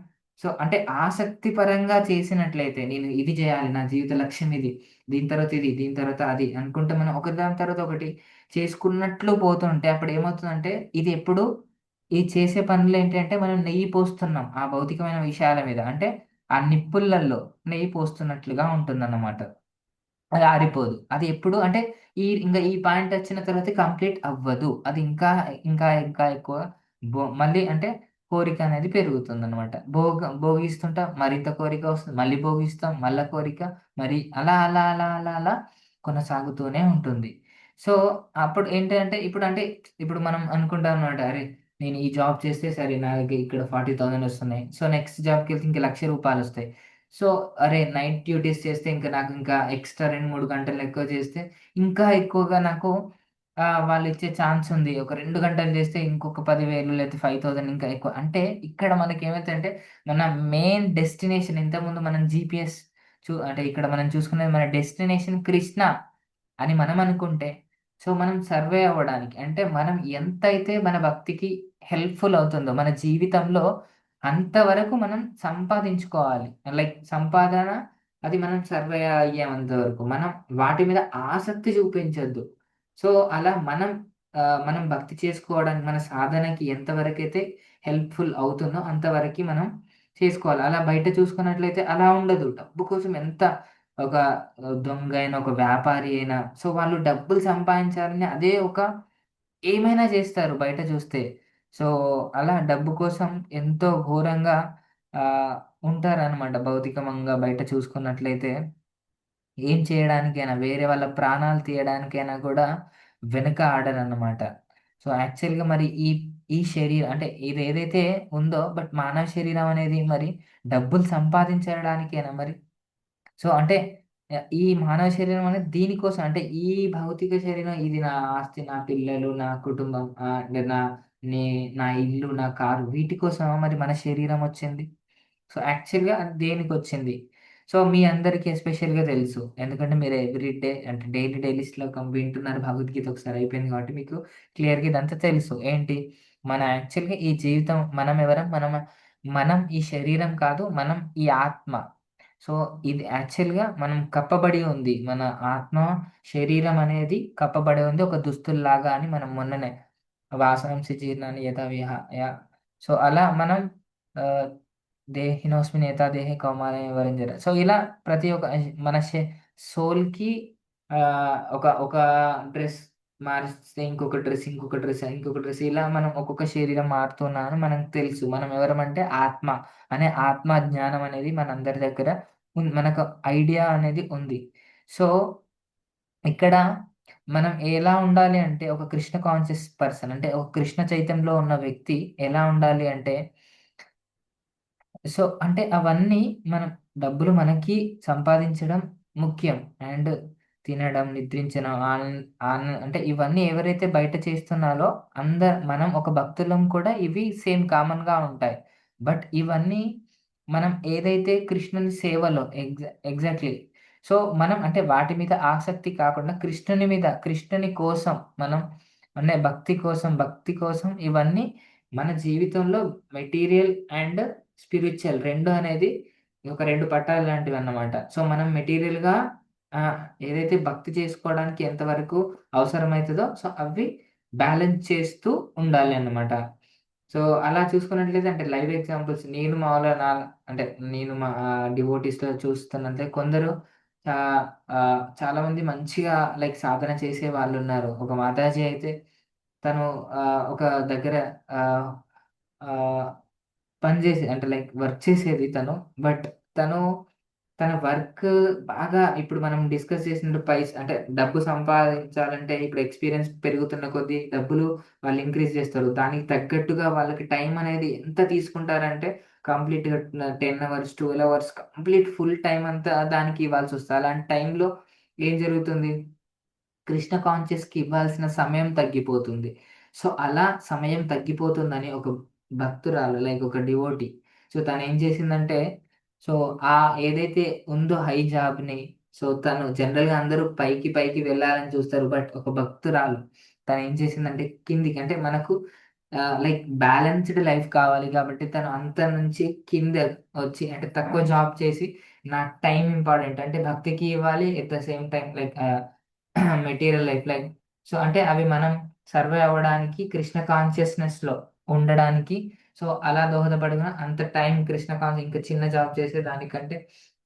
సో అంటే ఆసక్తి పరంగా చేసినట్లయితే నేను ఇది చేయాలి నా జీవిత లక్ష్యం ఇది, దీని తర్వాత ఇది దీని తర్వాత అది అనుకుంటే మనం ఒకదాని తర్వాత ఒకటి చేసుకున్నట్లు పోతుంటే అప్పుడు ఏమవుతుందంటే ఇది ఎప్పుడు ఈ చేసే పనులు ఏంటంటే మనం నెయ్యి పోస్తున్నాం ఆ భౌతికమైన విషయాల మీద, అంటే ఆ నిప్పులల్లో నెయ్యి పోస్తున్నట్లుగా ఉంటుందన్నమాట. అది ఆరిపోదు. అది ఎప్పుడు అంటే ఇంకా ఈ పాయింట్ వచ్చిన తర్వాత కంప్లీట్ అవ్వదు. అది ఇంకా, ఇంకా, ఇంకా ఎక్కువ మళ్ళీ అంటే కోరిక అనేది పెరుగుతుందనమాట. భోగిస్తుంటా మరింత కోరిక వస్తుంది. మళ్ళీ భోగిస్తాం, మళ్ళా కోరిక, మరి అలా, అలా, అలా, అలా, అలా కొనసాగుతూనే ఉంటుంది. సో, అప్పుడు ఏంటంటే ఇప్పుడు మనం అనుకుంటాం అనమాట. అరే! నేను ఈ జాబ్ చేస్తే సరే నాకు ఇక్కడ 40,000 వస్తున్నాయి. సో, నెక్స్ట్ జాబ్‌కెళ్తే ఇంక రూ. 1,00,000 వస్తాయి. సో, అరే! నైట్ డ్యూటీస్ చేస్తే నాకు ఇంకా ఎక్స్‌ట్రా 2, 3 గంటలు ఎక్కువ చేస్తే ఇంకా ఎక్కువగా నాకు వాళ్ళిచ్చే ఛాన్స్ ఉంది. ఒక 2 గంటలు చేస్తే ఇంకొక 10,000 లేకపోతే 5,000 ఇంకా ఎక్కువ. అంటే ఇక్కడ మనకేమైద్దంటే మన మెయిన్ డెస్టినేషన్ ఇంతకుముందు మనం జీపీఎస్ అంటే ఇక్కడ మనం చూసుకునేది మన డెస్టినేషన్ కృష్ణ అని మనం అనుకుంటే, సో మనం సర్వే అవ్వడానికి అంటే మనం ఎంతైతే మన భక్తికి హెల్ప్‌ఫుల్ అవుతుందో మన జీవితంలో అంతవరకు మనం సంపాదించుకోవాలి. లైక్ సంపాదన అది మనం సర్వే అయ్యేంత వరకు. మనం వాటి మీద ఆసక్తి చూపించొద్దు. సో, అలా మనం భక్తి చేసుకోవడానికి మన సాధనకి ఎంతవరకైతే హెల్ప్‌ఫుల్ అవుతుందో అంతవరకి మనం చేసుకోవాలి. అలా బయట చూసుకున్నట్లయితే అలా ఉండదు. డబ్బు కోసం ఎంత ఒక దొంగ అయినా, ఒక వ్యాపారి అయినా, సో వాళ్ళు డబ్బులు సంపాదించాలని అదే ఒక ఏమైనా చేస్తారు బయట చూస్తే. సో, అలా డబ్బు కోసం ఎంతో ఘోరంగా ఆహ్, ఉంటారనమాట. భౌతికంగా బయట చూసుకున్నట్లయితే ఏం చేయడానికైనా, వేరే వాళ్ళ ప్రాణాలు తీయడానికైనా కూడా వెనక ఆడరన్నమాట. సో, యాక్చువల్‌గా మరి ఈ ఈ శరీరం అంటే ఇదేదైతే ఉందో బట్ మానవ శరీరం అనేది మరి డబ్బులు సంపాదించడానికేనా మరి? సో, అంటే ఈ మానవ శరీరం అనేది దీనికోసం అంటే ఈ భౌతిక శరీరం ఇది నా ఆస్తి, నా పిల్లలు, నా కుటుంబం అంటే నే నా ఇల్లు, నా కారు వీటి కోసమా మరి మన శరీరం వచ్చింది? సో, యాక్చువల్‌గా అది దేనికొచ్చింది? సో, మీ అందరికీ ఎస్పెషల్‌గా తెలుసు. ఎందుకంటే మీరు ఎవ్రీ డే అంటే డైలీ వింటున్నారు భగవద్గీత ఒకసారి అయిపోయింది కాబట్టి మీకు క్లియర్‌గా ఇదంతా తెలుసు. ఏంటి? మన యాక్చువల్‌గా ఈ జీవితం మనం ఎవరం? మనం ఈ శరీరం కాదు. మనం ఈ ఆత్మ. సో ఇది యాక్చువల్గా మనం కప్పబడి ఉంది, మన ఆత్మ శరీరం అనేది కప్పబడి ఉంది ఒక దుస్తుల్లాగా అని మనం మొన్ననే వాసాంసి జీర్ణాన్ని యథా విహాయ. సో అలా మనం ఆ, దేహినోస్మిన్ యథా దేహి కౌమారం వివరించారు. సో ఇలా ప్రతి ఒక్క మన సోల్కి ఒక ఒక డ్రెస్ మారిస్తే ఇంకొక డ్రెస్, ఇంకొక డ్రెస్, ఇంకొక డ్రెస్, ఇలా మనం ఒక్కొక్క శరీరం మారుతున్నాను మనకు తెలుసు. మనం ఎవరమంటే ఆత్మ అనే ఆత్మ జ్ఞానం అనేది మనందరి దగ్గర మనకు ఐడియా అనేది ఉంది. సో ఇక్కడ మనం ఎలా ఉండాలి అంటే ఒక కృష్ణ కాన్షియస్ పర్సన్ అంటే ఒక కృష్ణ చైతన్యంలో ఉన్న వ్యక్తి ఎలా ఉండాలి అంటే, సో అంటే అవన్నీ మనం డబ్బులు మనకి సంపాదించడం ముఖ్యం. అండ్ తినడం, నిద్రించడం, అంటే ఇవన్నీ ఎవరైతే బయట చేస్తున్నారో మనం ఒక భక్తులం కూడా ఇవి సేమ్ కామన్గా ఉంటాయి. బట్ ఇవన్నీ మనం ఏదైతే కృష్ణుని సేవలో ఎగ్జాక్ట్లీ. సో మనం అంటే వాటి మీద ఆసక్తి కాకుండా కృష్ణుని మీద, కృష్ణుని కోసం మనం అంటే భక్తి కోసం ఇవన్నీ మన జీవితంలో మెటీరియల్ అండ్ స్పిరిచువల్ రెండు అనేది ఒక రెండు పట్టాలు లాంటివి అన్నమాట. సో మనం మెటీరియల్గా ఏదైతే భక్తి చేసుకోవడానికి ఎంతవరకు అవసరమవుతుందో సో అవి బ్యాలెన్స్ చేస్తూ ఉండాలి అన్నమాట. సో అలా చూసుకున్నట్లయితే అంటే లైవ్ ఎగ్జాంపుల్స్ నేను మామూలుగా అంటే నేను మా డివోటీస్లో చూస్తున్నట్లయితే కొందరు చా చాలా మంది మంచిగా లైక్ సాధన చేసే వాళ్ళు ఉన్నారు. ఒక మాతాజీ అయితే తను ఒక దగ్గర ఆహ్, ఆహ్, పని చేసి అంటే లైక్ వర్క్ చేసేది తను. బట్ తను తన వర్క్ బాగా ఇప్పుడు మనం డిస్కస్ చేసినట్టు అంటే డబ్బు సంపాదించాలంటే ఇప్పుడు ఎక్స్‌పీరియన్స్ పెరుగుతున్న కొద్దీ డబ్బులు వాళ్ళు ఇంక్రీజ్ చేస్తారు. దానికి తగ్గట్టుగా వాళ్ళకి టైం అనేది ఎంత తీసుకుంటారంటే కంప్లీట్‌గా 10 hours, 12 hours complete full time అంతా దానికి ఇవ్వాల్సొస్తది. అలాంటి టైంలో ఏం జరుగుతుంది? కృష్ణ కాన్షియస్‌కి ఇవ్వాల్సిన సమయం తగ్గిపోతుంది. సో, అలా సమయం తగ్గిపోతుందని ఒక భక్తురాలు లైక్ ఒక డివోటీ. సో, తనేం చేసిందంటే, సో, ఏదైతే ఉందో హై జాబ్‌ని, సో, తను జనరల్‌గా అందరూ పైకి పైకి వెళ్ళాలని చూస్తారు. బట్ ఒక భక్తురాలు తనేం చేసిందంటే కిందికి అంటే మనకు లైక్ బ్యాలెన్స్‌డ్ లైఫ్ కావాలి కాబట్టి తను అంత నుంచి కింద వచ్చి అంటే తక్కువ జాబ్ చేసి నాకు టైం ఇంపార్టెంట్ అంటే భక్తికి ఇవ్వాలి. At the same time like material life like so అంటే అవి మనం సర్వైవ్ అవ్వడానికి కృష్ణ కాన్షియస్నెస్‌లో ఉండడానికి సో అలా దోహదపడిన అంత టైం కృష్ణ ఇంకా చిన్న జాబ్ చేసే దానికంటే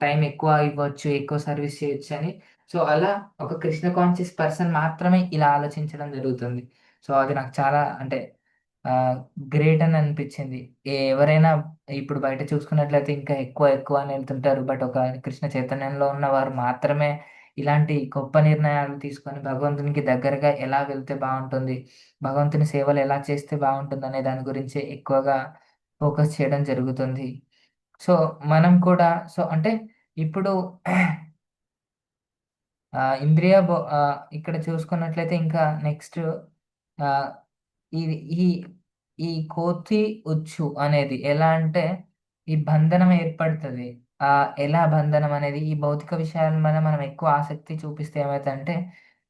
టైం ఎక్కువ ఇవ్వచ్చు, ఎక్కువ సర్వీస్ చేయొచ్చని. సో అలా ఒక కృష్ణ కాన్షియస్ పర్సన్ మాత్రమే ఇలా ఆలోచించడం జరుగుతుంది. సో అది నాకు చాలా అంటే గ్రేట్ అని అనిపించింది. ఎవరైనా ఇప్పుడు బయట చూసుకున్నట్లయితే ఇంకా ఎక్కువ ఎక్కువ అని వెళ్తుంటారు. బట్ ఒక కృష్ణ చైతన్యంలో ఉన్నవారు మాత్రమే ఇలాంటి గొప్ప నిర్ణయాలు తీసుకొని భగవంతునికి దగ్గరగా ఎలా వెళ్తే బావుంటుంది, భగవంతుని సేవలు ఎలా చేస్తే బావుంటుందనే దాని గురించి ఎక్కువగా ఫోకస్ చేయడం జరుగుతుంది. సో, మనం కూడా సో, అంటే ఇప్పుడు ఇక్కడ చూసుకున్నట్లయితే ఇంకా నెక్స్ట్ ఆహ్, ఇది ఈ ఈ కోతి ఉచ్చు అనేది ఎలా అంటే, ఈ బంధనం ఏర్పడతది. ఎలా బంధనం అనేది ఈ భౌతిక విషయాల మీద మనం ఎక్కువ ఆసక్తి చూపిస్తే ఏమైతదంటే,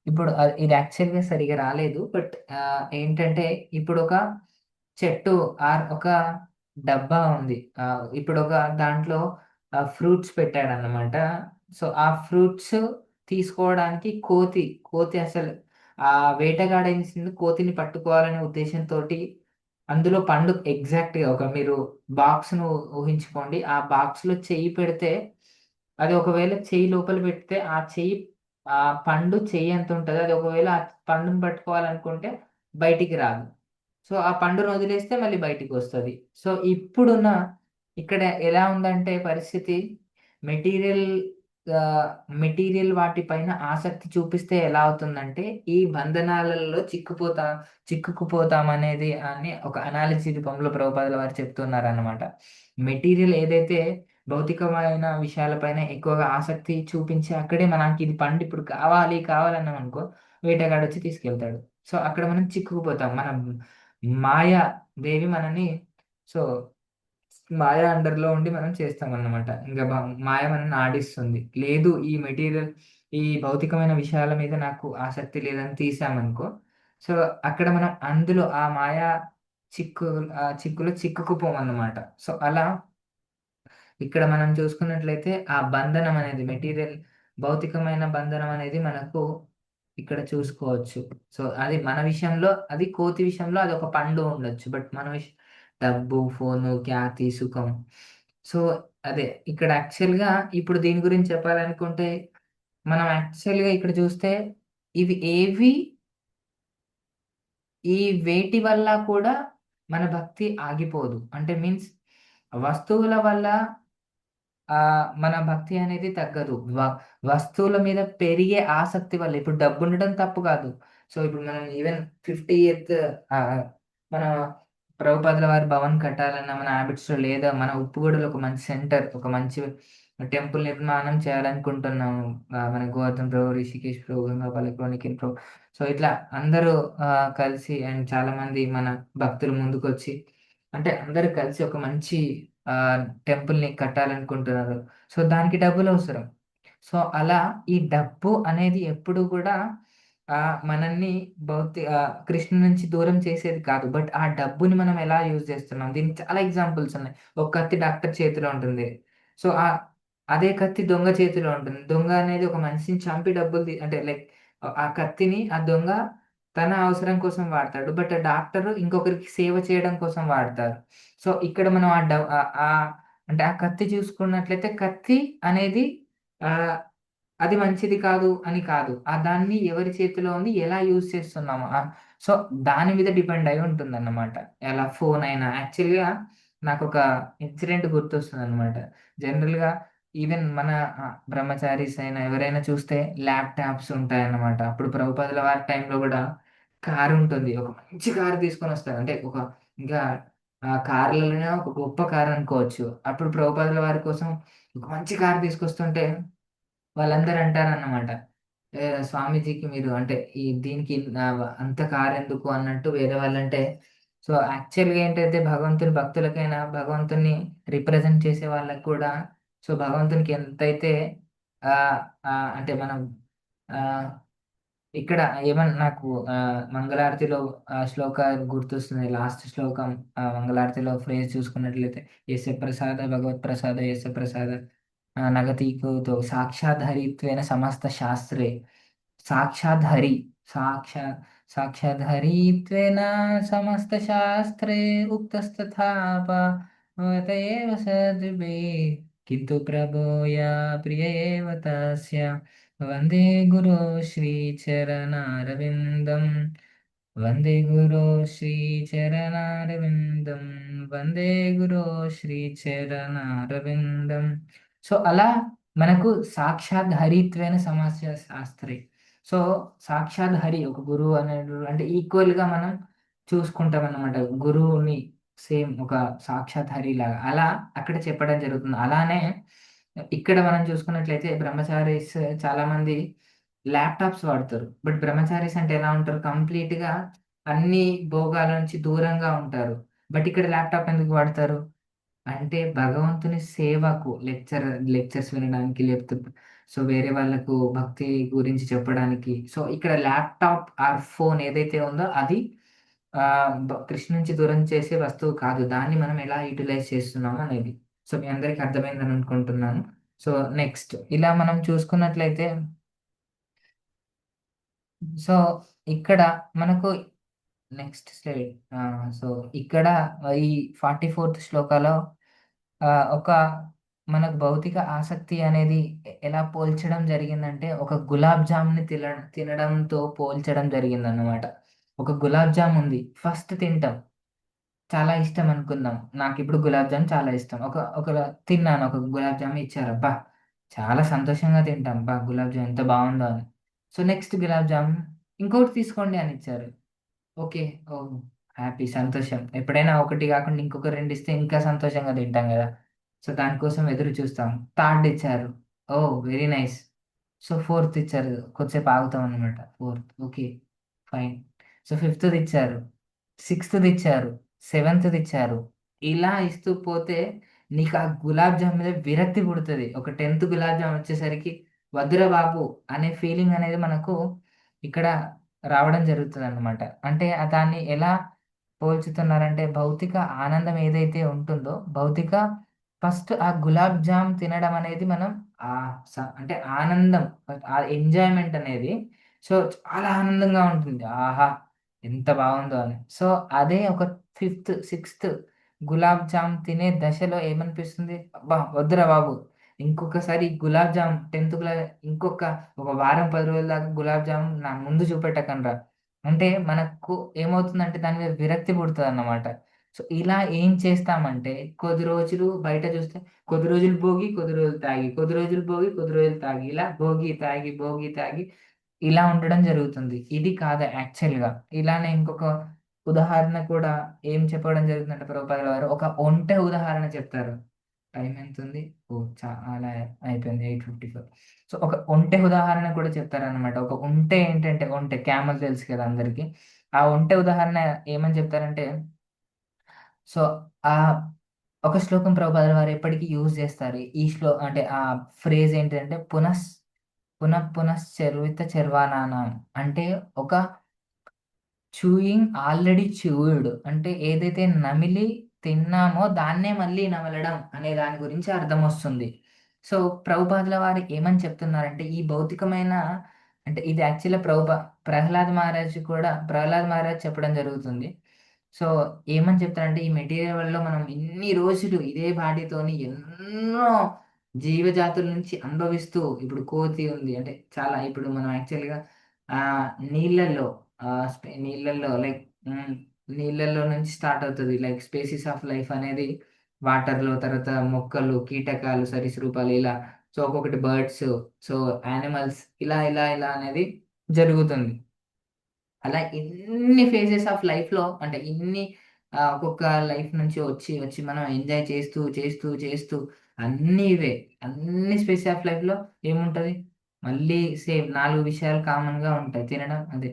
ఇప్పుడు ఇది యాక్చువల్‌గా సరిగ్గా రాలేదు. బట్ ఏంటంటే ఇప్పుడొక చెట్టు ఒక డబ్బా ఉంది. ఇప్పుడొక దాంట్లో ఫ్రూట్స్ పెట్టాడన్నమాట. సో, ఆ ఫ్రూట్స్ తీసుకోవడానికి కోతి అసలు వేటగాడు ఏం చేసింది కోతిని పట్టుకోవాలనే ఉద్దేశంతోటి అందులో పండు ఎగ్జాక్ట్‌గా మీరు బాక్స్‌ను ఊహించుకోండి. ఆ బాక్స్‌లో చెయ్యి పెడితే అది ఒకవేళ చెయ్యి లోపల పెడితే ఆ పండు చెయ్యి ఎంతుంటదో అది ఒకవేళ ఆ పండుని పట్టుకోవాలనుకుంటే బయటికి రాదు. సో, ఆ పండుని వదిలేస్తే మళ్ళీ బయటికొస్తది. సో, ఇక్కడ ఎలా ఉందంటే పరిస్థితి మెటీరియల్ ఆహ్, మెటీరియల్ వాటి పైన ఆసక్తి చూపిస్తే ఎలా అవుతుందంటే, ఈ బంధనాలలో చిక్కుకుపోతామనేది అని ఒక అనాలజీ రూపంలో ప్రభుపాదుల వారు చెప్తున్నారనమాట. మెటీరియల్ ఏదైతే భౌతికమైన విషయాలపైన ఎక్కువగా ఆసక్తి చూపించి అక్కడే మనకిది పండు ఇప్పుడు కావాలన్నామనుకో వేటగాడొచ్చి తీసుకెళ్తాడు. సో, అక్కడ మనం చిక్కుకుపోతాం. మాయా దేవి మనని సో, మాయ అండర్‌లో ఉండి మనం చేస్తామన్నమాట. ఇంక మాయ మనల్ని ఆడిస్తుంది. లేదు ఈ భౌతికమైన విషయాల మీద నాకు ఆసక్తి లేదని తీసామనుకో, సో, అక్కడ మనం అందులో ఆ మాయా చిక్కులో చిక్కుకుపోమన్నమాట. సో, అలా ఇక్కడ మనం చూసుకున్నట్లయితే ఆ బంధనం అనేది మెటీరియల్ భౌతికమైన బంధనం అనేది మనకు ఇక్కడ చూసుకోవచ్చు. సో అది మన విషయంలో, అది కోతి విషయంలో అది ఒక పండు ఉండొచ్చు, బట్ మన డబ్బు, ఫోను, ఖ్యాతి, సుఖం. సో అదే ఇక్కడ యాక్చువల్గా ఇప్పుడు దీని గురించి చెప్పాలనుకుంటే మనం యాక్చువల్గా ఇక్కడ చూస్తే ఇవి ఏవి ఈ వేటి వల్ల కూడా మన భక్తి ఆగిపోదు. అంటే మీన్స్ వస్తువుల వల్ల మన భక్తి అనేది తగ్గదు. వస్తువుల మీద పెరిగే ఆసక్తి వల్ల ఇప్పుడు డబ్బుండడం తప్పు కాదు. సో, ఇప్పుడు మనం ఈవెన్ 50th మన ప్రభుపాదుల వారి భవన్ కట్టాలన్న మన హ్యాబిట్స్‌లో లేదా మన ఉప్పుగూడలో ఒక మంచి సెంటర్, ఒక మంచి టెంపుల్ నిర్మాణం చేయాలనుకుంటున్నాము. మన గోవర్ధన్ ప్రభు, రిషికేష్ ప్రభు, గంగాపాలకులు, నిఖిల్ ప్రభు. సో, ఇట్లా అందరూ కలిసి అండ్ చాలామంది మన భక్తులు ముందుకొచ్చి అంటే అందరూ కలిసి ఒక మంచి టెంపుల్‌ని కట్టాలనుకుంటున్నారు. సో, దానికి డబ్బులవసరం. సో, అలా ఈ డబ్బు అనేది ఎప్పుడు గూడా మనల్ని కృష్ణ నుంచి దూరం చేసేది కాదు. బట్ ఆ డబ్బుని మనం ఎలా యూజ్ చేస్తున్నాం? దీనికి చాలా ఎగ్జాంపుల్స్ ఉన్నాయి. ఒక కత్తి డాక్టర్ చేతిలో ఉంటుంది. సో, అదే కత్తి దొంగ చేతిలో ఉంటుంది. దొంగ అనేది ఒక మనిషిని చంపి డబ్బులు అంటే లైక్ ఆ కత్తిని ఆ దొంగ తన అవసరం కోసం వాడతాడు. బట్ ఆ డాక్టరు ఇంకొకరికి సేవ చేయడం కోసం వాడతారు. సో, ఇక్కడ మనం అంటే ఆ కత్తి చూసుకున్నట్లయితే కత్తి అనేది ఆహ్, అది మంచిది కాదు అని కాదు. దాన్ని ఎవరి చేతిలో ఉంది, ఎలా యూజ్ చేస్తున్నాము. సో, దాని మీద డిపెండ్ అయి ఉంటుందన్నమాట. ఎలా ఫోన్ అయినా యాక్చువల్‌గా నాకొక ఇన్సిడెంట్ గుర్తొస్తుందన్నమాట. జనరల్‌గా ఈవెన్ మన బ్రహ్మచారీస్ అయినా ఎవరైనా చూస్తే ల్యాప్‌టాప్స్ ఉంటాయన్నమాట. అప్పుడు ప్రభుపాదుల వారి టైంలో గూడా కారుంటుంది. ఒక మంచి కారు తీసుకొనొస్తారు. అంటే ఒక ఇంకా కార్‌లలోనే ఒక గొప్ప కారనుకోవచ్చు. అప్పుడు ప్రభుపాదుల వారి కోసం ఒక మంచి కారు తీసుకొస్తుంటే వాళ్ళందరూ అంటారన్నమాట. స్వామీజీకి మీరు అంటే దీనికి అంత కారెందుకు అన్నట్టు వేరే వాళ్ళంటే, సో, యాక్చువల్‌గా ఏంటంటే భగవంతుని భక్తులకైనా, భగవంతుడిని రిప్రజెంట్ చేసే వాళ్ళకి కూడా సో, భగవంతునికి ఎంతైతే ఆహ్, అంటే మనం ఆహ్ ఇక్కడ నాకు మంగళారతిలో శ్లోకాలు గుర్తొస్తున్నాయి. లాస్ట్ శ్లోకం మంగళారతిలో ఫ్రేజ్ చూసుకున్నట్లయితే యస్య ప్రసాద భగవత్ప్రసాద యస్య ప్రసాద నగతీకౌతో సాక్షాత్ హరిత్వేన సమస్త శాస్త్రే సాక్షాత్ హరి సాక్షా సాక్షాత్ హరిత్వేన సమస్త శాస్త్రే ఉక్తస్తథా భవత ఏవ సద్భిः किन्तु प्रभोया प्रिय एव तस्य वन्दे गुरो श्रीचरणारविन्दम् వందే గురో శ్రీచరణారవిందం వందే గురో శ్రీచరణారవిందం. సో అలా మనకు సాక్షాత్ హరిత్వేన సమస్య శాస్త్రి. సో సాక్షాత్ హరి ఒక గురువు అంటే ఈక్వల్‌గా మనం చూసుకుంటాం అన్నమాట. గురువుని సేమ్ ఒక సాక్షాత్ హరిలాగా. అలా అక్కడ చెప్పడం జరుగుతుంది. అలానే ఇక్కడ మనం చూసుకున్నట్లయితే బ్రహ్మచారీస్ చాలామంది ల్యాప్‌టాప్స్ వాడతారు. బట్ బ్రహ్మచారీస్ అంటే ఎలా ఉంటారు? కంప్లీట్‌గా అన్ని భోగాల నుంచి దూరంగా ఉంటారు. బట్ ఇక్కడ ల్యాప్‌టాప్ ఎందుకు వాడతారు? అంటే భగవంతుని సేవకు లెక్చర్స్ వినడానికి లేకపోతే సో, వేరే వాళ్ళకు భక్తి గురించి చెప్పడానికి. సో, ఇక్కడ ల్యాప్‌టాప్ ఆర్ ఫోన్ ఏదైతే ఉందో అది కృష్ణ నుంచి దూరం చేసే వస్తువు కాదు. దాన్ని మనం ఎలా యుటిలైజ్ చేస్తున్నాము అనేది. సో, మీ అందరికి అర్థమైందని అనుకుంటున్నాను. సో, నెక్స్ట్ ఇలా మనం చూసుకున్నట్లయితే సో, ఇక్కడ మనకు నెక్స్ట్ స్లైడ్. సో, ఇక్కడ ఈ 44థ్ శ్లోకాలో ఒక మనకు భౌతిక ఆసక్తి అనేది ఎలా పోల్చడం జరిగిందంటే, ఒక గులాబ్ జామ్‌ని తినడంతో పోల్చడం జరిగిందన్నమాట. ఒక గులాబ్ జామ్ ఉంది. ఫస్ట్ తింటాం. చాలా ఇష్టం అనుకుందాం. నాకిప్పుడు గులాబ్ జామ్ చాలా ఇష్టం. తిన్నాను. ఒక గులాబ్ జామ్ ఇచ్చారు. అబ్బా! చాలా సంతోషంగా తింటాం. అబ్బా! గులాబ్ జామ్ ఎంత బావుందో అని. సో, నెక్స్ట్ గులాబ్ జామ్ ఇంకోటి తీసుకోండి అని ఇచ్చారు. ఓకే. ఓహ్! హ్యాపీ సంతోషం. ఎప్పుడైనా ఒకటి కాకుండా ఇంకొక 2 ఇస్తే ఇంకా సంతోషంగా తింటాం గదా! సో, దానికోసం ఎదురు చూస్తాం. థర్డ్ ఇచ్చారు. Oh! Very nice. So, fourth ఇచ్చారు. కొద్దిసేపు ఆగుతామనమాట. Fourth okay. ఫైన్. సో, ఫిఫ్త్‌ది ఇచ్చారు. సిక్స్త్‌ది ఇచ్చారు. సెవెంత్‌ది ఇచ్చారు. ఇలా ఇస్తూ పోతే నీకు ఆ గులాబ్ జామ్ మీద విరక్తి పుడతది. ఒక 10థ్ గులాబ్ జామ్ వచ్చేసరికి వద్దురా బాబు అనే ఫీలింగ్ అనేది మనకు ఇక్కడ రావడం జరుగుతదనమాట. అంటే దాన్ని ఎలా పోల్చుతున్నారంటే భౌతిక ఆనందం ఏదైతే ఉంటుందో, భౌతిక ఫస్ట్ ఆ గులాబ్ జామ్ తినడం అనేది మనం ఆ అంటే ఆనందం, ఆ ఎంజాయ్మెంట్ అనేది సో చాలా ఆనందంగా ఉంటుంది. ఆహా! ఎంత బాగుందో అని. సో అదే ఒక ఫిఫ్త్ సిక్స్త్ గులాబ్ జామ్ తినే దశలో ఏమనిపిస్తుంది, అబ్బా వద్దురా బాబు, ఇంకొకసారి ఈ గులాబ్ జామ్ టెన్త్ క్లాస్ ఇంకొక ఒక వారం 10 రోజుల దాకా గులాబ్ జామ్ నా ముందు చూపెట్టకండ్రా అంటే మనకు ఏమవుతుందంటే దాని మీద విరక్తి పుడుతుంది అన్నమాట. సో ఇలా ఏం చేస్తామంటే కొద్ది రోజులు బయట చూస్తే కొద్ది రోజులు భోగి, కొద్ది రోజులు తాగి, కొద్ది రోజులు భోగి, కొద్ది రోజులు తాగి, ఇలా భోగి తాగి భోగి తాగి ఇలా ఉండడం జరుగుతుంది. ఇది కాదు యాక్చువల్‌గా. ఇలానే ఇంకొక ఉదాహరణ కూడా ఏం చెప్పడం జరుగుతుందంటే ప్రభుపాదుల వారు ఒక ఒంటె ఉదాహరణ చెప్తారు. టైం ఎంతుంది? ఓహ్! చాలా అయిపోయింది 8:54. సో, ఒక ఒంటె ఉదాహరణ కూడా చెప్తారనమాట. ఒక ఒంటె ఏంటంటే ఒంటె క్యామెల్ తెలుసు కదా అందరికి. ఆ ఒంటె ఉదాహరణ ఏమని చెప్తారంటే సో, ఆహ్, ఒక శ్లోకం ప్రభుపాదుల వారు ఎప్పటికీ యూజ్ చేస్తారు. ఈ అంటే ఆ ఫ్రేజ్ ఏంటంటే పునఃపునశ్చరిత చర్వాణానాం అంటే ఒక చూయింగ్ ఆల్రెడీ చూవ్డ్ అంటే ఏదైతే నమిలి తిన్నామో దాన్నే మళ్ళీ నమలడం అనే దాని గురించి అర్థమొస్తుంది. సో, ప్రభుపాదుల వారు ఏమని చెప్తున్నారంటే ఈ భౌతికమైన అంటే ఇది యాక్చువల్‌గా ప్రహ్లాద్ మహారాజ్ చెప్పడం జరుగుతుంది. సో, ఏమని చెప్తారంటే ఈ మెటీరియల్ వల్ల మనం ఇన్ని రోజులు ఇదే బాడీతోని ఎన్నో జీవజాతుల నుంచి అనుభవిస్తూ ఇప్పుడు కోతి ఉంది. అంటే చాలా ఇప్పుడు మనం యాక్చువల్‌గా నీళ్ళల్లో నీళ్ళల్లో లైక్ హ్మ్. నీళ్ళల్లో నుంచి స్టార్ట్ అవుతది. లైక్ స్పేసీస్ ఆఫ్ లైఫ్ అనేది వాటర్‌లో, తర్వాత మొక్కలు, కీటకాలు, సరీసృపాలు ఇలా. సో, ఒక్కొక్కటి బర్డ్స్, సో, యానిమల్స్ ఇలా అనేది జరుగుతుంది. అలా ఇన్ని ఫేజెస్ ఆఫ్ లైఫ్‌లో అంటే ఇన్ని ఒక్కొక్క లైఫ్ నుంచి వచ్చి మనం ఎంజాయ్ చేస్తూ అన్నీ ఇవే. అన్ని స్పేస్ ఆఫ్ లైఫ్‌లో ఏముంటది? మళ్ళీ సేమ్ 4 విషయాలు కామన్‌గా ఉంటాయి. తినడం అదే